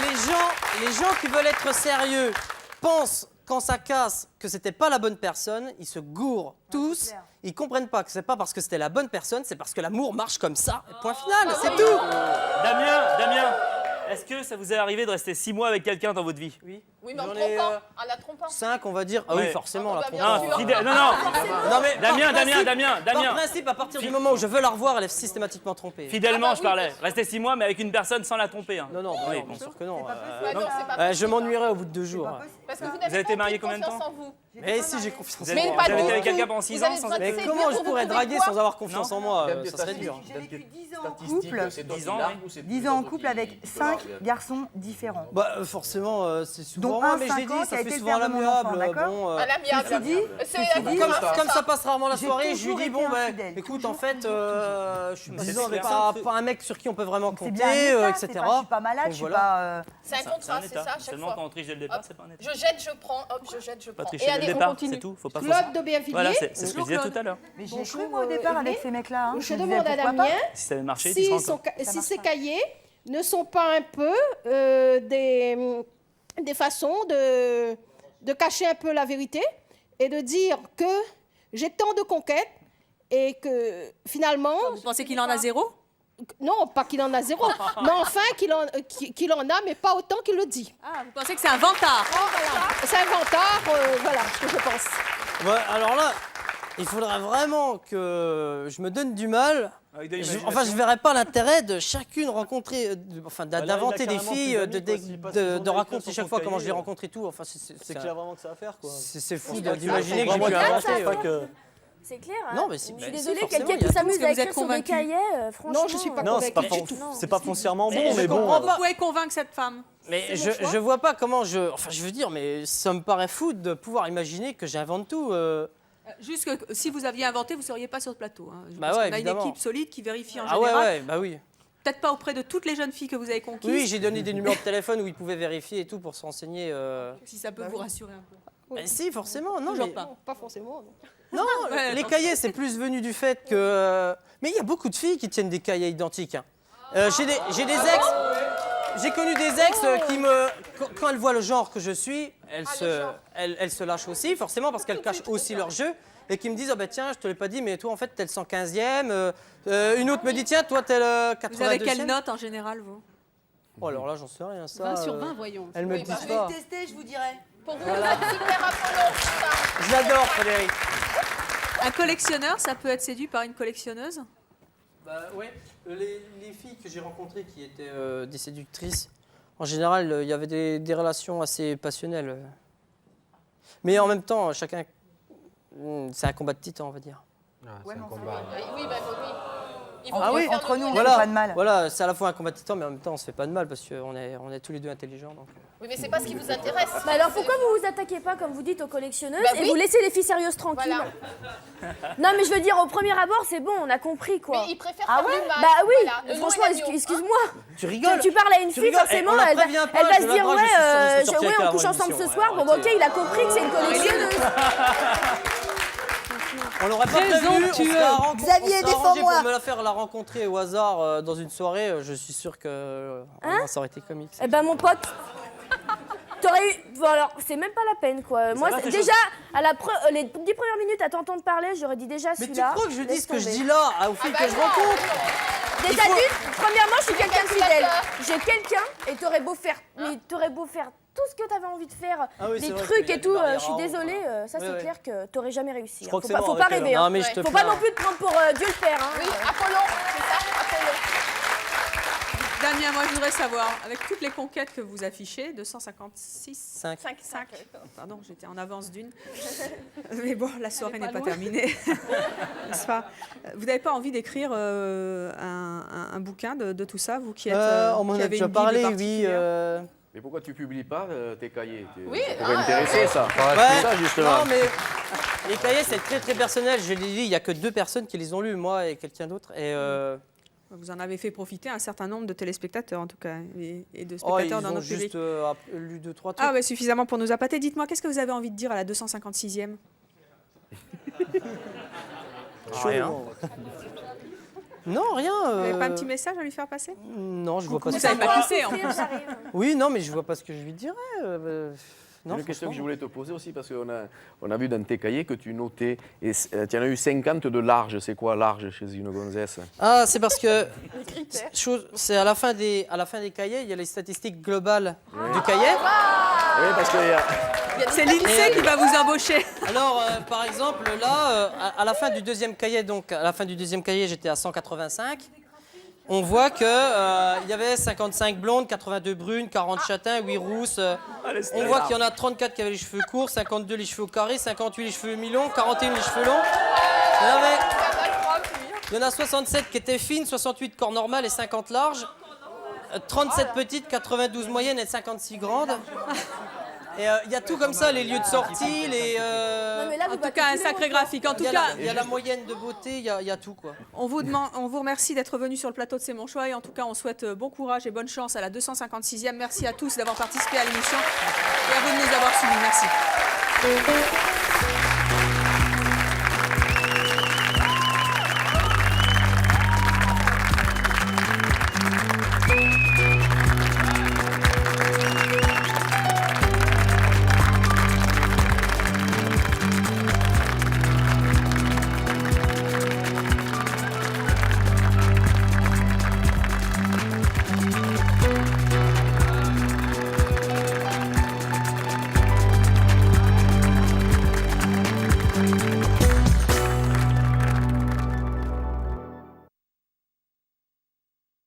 les gens qui veulent être sérieux pensent quand ça casse que c'était pas la bonne personne, ils se gourrent tous, ils comprennent pas que c'est pas parce que c'était la bonne personne, c'est parce que l'amour marche comme ça. Point final, c'est tout. Damien, est-ce que ça vous est arrivé de rester 6 mois avec quelqu'un dans votre vie? Oui. Oui, mais en J'en ai, trompant. En la trompant. 5, on va dire. Ah oui, Ouais. forcément, la Ah, bah, bien trompant. sûr. Fidèle. Non, Non, mais Damien. Par principe, à partir du moment où je veux la revoir, elle est systématiquement trompée. Fidèlement, Ah bah je oui, parlais. bien sûr. Rester 6 mois, mais avec une personne sans la tromper. Hein. Non, non, Oui, non, bon. bien sûr que non. Bah non, c'est pas possible. Je m'ennuierais au bout de 2 jours. Parce que vous Vous n'avez avez pas été mariés aucune combien de confiance temps en vous. Mais si, j'ai confiance Vous en avez, Mais moi. pas vous avez du été avec tout. quelqu'un pendant 6 Vous ans avez sans besoin de Mais séduire comment pour je vous pourrais prouver draguer quoi sans avoir confiance en moi Ça serait dur. J'ai vécu 10 ans en Statistique, couple. c'est 10 ans, oui. 10 ans en couple avec 5 garçons différents. Bah forcément, c'est souvent. Dont moi, un mais je l'ai 5 ans dit, qui a ça été fait le souvent à père de mon l'amiable. enfant, d'accord Bon, À l'amiable. Ceci dit, comme ça passe rarement la J'ai soirée, je lui toujours dis été bon, ben, infidèle, écoute, en toujours, fait, toujours. je suis C'est disons avec clair. pas un mec sur qui on peut vraiment C'est compter, bien un état, etc. c'est pas, je suis pas malade, Donc je suis voilà. pas... C'est un C'est un contrat, c'est état. ça à chaque Seulement fois. quand on triche dès le départ, Hop, c'est pas un état. Je jette, je prends, hop, je jette, je Pas prends. tricher Et dès le allez, on départ, continue. c'est tout. Faut pas Claude de Bienvilliers. Voilà, c'est ce que je disais tout à l'heure. Mais j'ai Bonjour, cru moi au départ avec Evelyne. ces mecs-là. Hein. Je me disais, demande à pourquoi Damien pas Si ça avait marché, tu serais encore. si ces cahiers ne sont pas un peu des façons de cacher un peu la vérité et de dire que j'ai tant de conquêtes et que finalement... Vous pensez qu'il en a 0? Non, pas qu'il en a 0, mais enfin qu'il en a, mais pas autant qu'il le dit. Ah, vous pensez que c'est un vantard? Voilà. C'est un vantard, voilà ce que je pense. Ouais, alors là, il faudrait vraiment que je me donne du mal. Avec de Je l'imagination. verrais pas l'intérêt de chacune rencontrer, là, d'inventer il a des carrément filles, ses amis, quoi, s'il passe ses de journées à raconter écrire chaque sur fois son comment je les cahier, rencontre et tout. Enfin, C'est qu'il y a vraiment que ça à faire, quoi. c'est fou C'est d'imaginer que Faut j'ai pu vraiment inventer. qu'il y a pas que- C'est clair. Hein. Non, mais c'est- je suis mais désolée, si, forcément, quelqu'un il y a qui s'amuse Est-ce que à vous êtes écrire sur des convaincu? cahiers, franchement... Non, je suis pas Non, c'est pas, convaincue du tout. c'est pas foncièrement bon, je mais bon. comprends pas. Vous pouvez convaincre cette femme? Mais je vois pas comment enfin, je veux dire, mais ça me paraît fou de pouvoir imaginer que j'invente tout. Juste que si vous aviez inventé, vous ne seriez pas sur le plateau. Hein. Bah Parce ouais, qu'on a une évidemment. équipe solide qui vérifie en Ah ouais, général. ouais, bah oui. Peut-être pas auprès de toutes les jeunes filles que vous avez conquises. Oui, j'ai donné des numéros de téléphone où ils pouvaient vérifier et tout pour se renseigner. Si ça peut vous rassurer un peu. Bah si, forcément. Non, Toujours mais... pas. Non, pas forcément. Non, Ouais, les non. cahiers, c'est plus venu du fait que... Mais il y a beaucoup de filles qui tiennent des cahiers identiques. Hein. J'ai des ex... J'ai connu des ex qui me... Quand elles voient le genre que je suis, elles se lâchent aussi, forcément, parce qu'elles cachent aussi leur jeu. Et qui me disent, oh bah tiens, je te l'ai pas dit, mais toi, en fait, t'es le 115e. Une autre me dit, tiens, toi, t'es le 82e. Vous avez quelle note en général, vous? Oh, alors là, j'en sais rien, ça... 20 sur 20, voyons. Elles me Oui, bah, disent Je vais pas. le tester, je vous dirai. Pour vous, vous êtes super Apollon, putain. Je l'adore, Frédéric. Un collectionneur, ça peut être séduit par une collectionneuse? Bah ouais, les filles que j'ai rencontrées qui étaient des séductrices, en général, il y avait des relations assez passionnelles. Mais en même temps, chacun, c'est un combat de titans, on va dire. Ouais, c'est un combat. Oui, bah oui. Ah oui, entre nous, on ne fait voilà, pas de mal. Voilà, c'est à la fois un combat de titans, mais en même temps, on se fait pas de mal parce qu'on est tous les deux intelligents. Donc. Oui, mais c'est pas ce qui vous intéresse. Mais alors pourquoi vous vous attaquez pas, comme vous dites, aux collectionneuses Bah et oui. vous laissez les filles sérieuses tranquilles? Non, mais je veux dire, au premier abord, c'est bon, on a compris quoi. Mais ils préfèrent Ah faire ouais du mal. Bah oui, Voilà, le franchement, nom et l'agneau. excuse-moi. Tu rigoles? Tu parles à une Tu fille, rigoles. forcément, On la elle va prévient pas, elle va je se la dire, drague, ouais, je suis sûr de sortir avec on la couche ensemble émission, ce soir. Bon, bah, ok, il a compris que c'est une collectionneuse. On l'aurait pas prévu, Xavier, défends-moi. pour me la faire la rencontrer au hasard dans une soirée, je suis sûr que ça aurait été comique. Eh ben, mon pote, t'aurais eu. Bon, alors, c'est même pas la peine, quoi. Moi, vrai, déjà, à les 10 premières minutes à t'entendre parler, j'aurais dit déjà Mais tu celui-là. crois que je dis laisse ce que je tomber. dis là aux filles que je rencontre? Déjà d'une, premièrement, je suis quelqu'un de fidèle. J'ai quelqu'un et t'aurais beau faire tout ce que t'avais envie de faire, Ah oui, des c'est vrai trucs qu'il y a et des tout. barrières Je suis à désolée, ça Ouais, c'est ouais. clair que t'aurais jamais réussi. Je crois que c'est Faut mort pas avec rêver. elle. Hein. Non, mais je te Faut pas plains. non plus te prendre pour Dieu le Père. Hein. Oui, Apollon, c'est ça, Apollon. Damien, moi je voudrais savoir, avec toutes les conquêtes que vous affichez, 256 5. Pardon, j'étais en avance d'une. Mais bon, la soirée n'est pas terminée. N'est-ce pas? Vous n'avez pas envie d'écrire un bouquin de tout ça, vous qui êtes. On m'en qui a avez déjà une Bible parlé, oui. particulière? Mais pourquoi tu publies pas tes cahiers? Oui, Ça pourrait intéresser, ça. Ouais. C'est ça, justement. Non, mais les cahiers, c'est très très personnel. Je l'ai dit, il n'y a que 2 personnes qui les ont lus, moi et quelqu'un d'autre. Et Vous en avez fait profiter un certain nombre de téléspectateurs, en tout cas, et de ils spectateurs dans ont notre public. juste lu 2-3 trucs. Ah, ouais, suffisamment pour nous appâter. Dites-moi, qu'est-ce que vous avez envie de dire à la 256e? Rien. Non, rien. Vous n'avez pas un petit message à lui faire passer? Non, je vois pas Vous ce savez que pas qui c'est, en Souffrir, plus. j'arrive. Oui, non, mais je vois pas ce que je lui dirais. C'est Non, une question que je franchement. voulais te poser aussi, parce qu'on a vu dans tes cahiers que tu notais, et tu en as eu 50 de large. C'est quoi large chez une gonzesse? Ah, c'est parce que c'est à la fin des cahiers, il y a les statistiques globales du cahier. Oui, parce qu'il y a... C'est l'INSEE qui va vous embaucher. Alors, par exemple, là, à la fin du deuxième cahier, j'étais à 185. On voit que il y avait 55 blondes, 82 brunes, 40 châtains, 8 rousses. On voit qu'il y en a 34 qui avaient les cheveux courts, 52 les cheveux au carré, 58 les cheveux mi-longs, 41 les cheveux longs. Il y en a 67 qui étaient fines, 68 corps normal et 50 larges. 37 petites, 92 moyennes et 56 grandes. Et il y a tout comme ça, les lieux de sortie, les... Non, mais là, vous En tout battez cas, tous un les sacré records. graphique. En tout Il y a cas, la- il y a la moyenne de beauté, il y a tout, quoi. on vous remercie d'être venu sur le plateau de C'est mon choix. Et en tout cas, on souhaite bon courage et bonne chance à la 256e. Merci à tous d'avoir participé à l'émission et à vous de nous avoir suivis. Merci.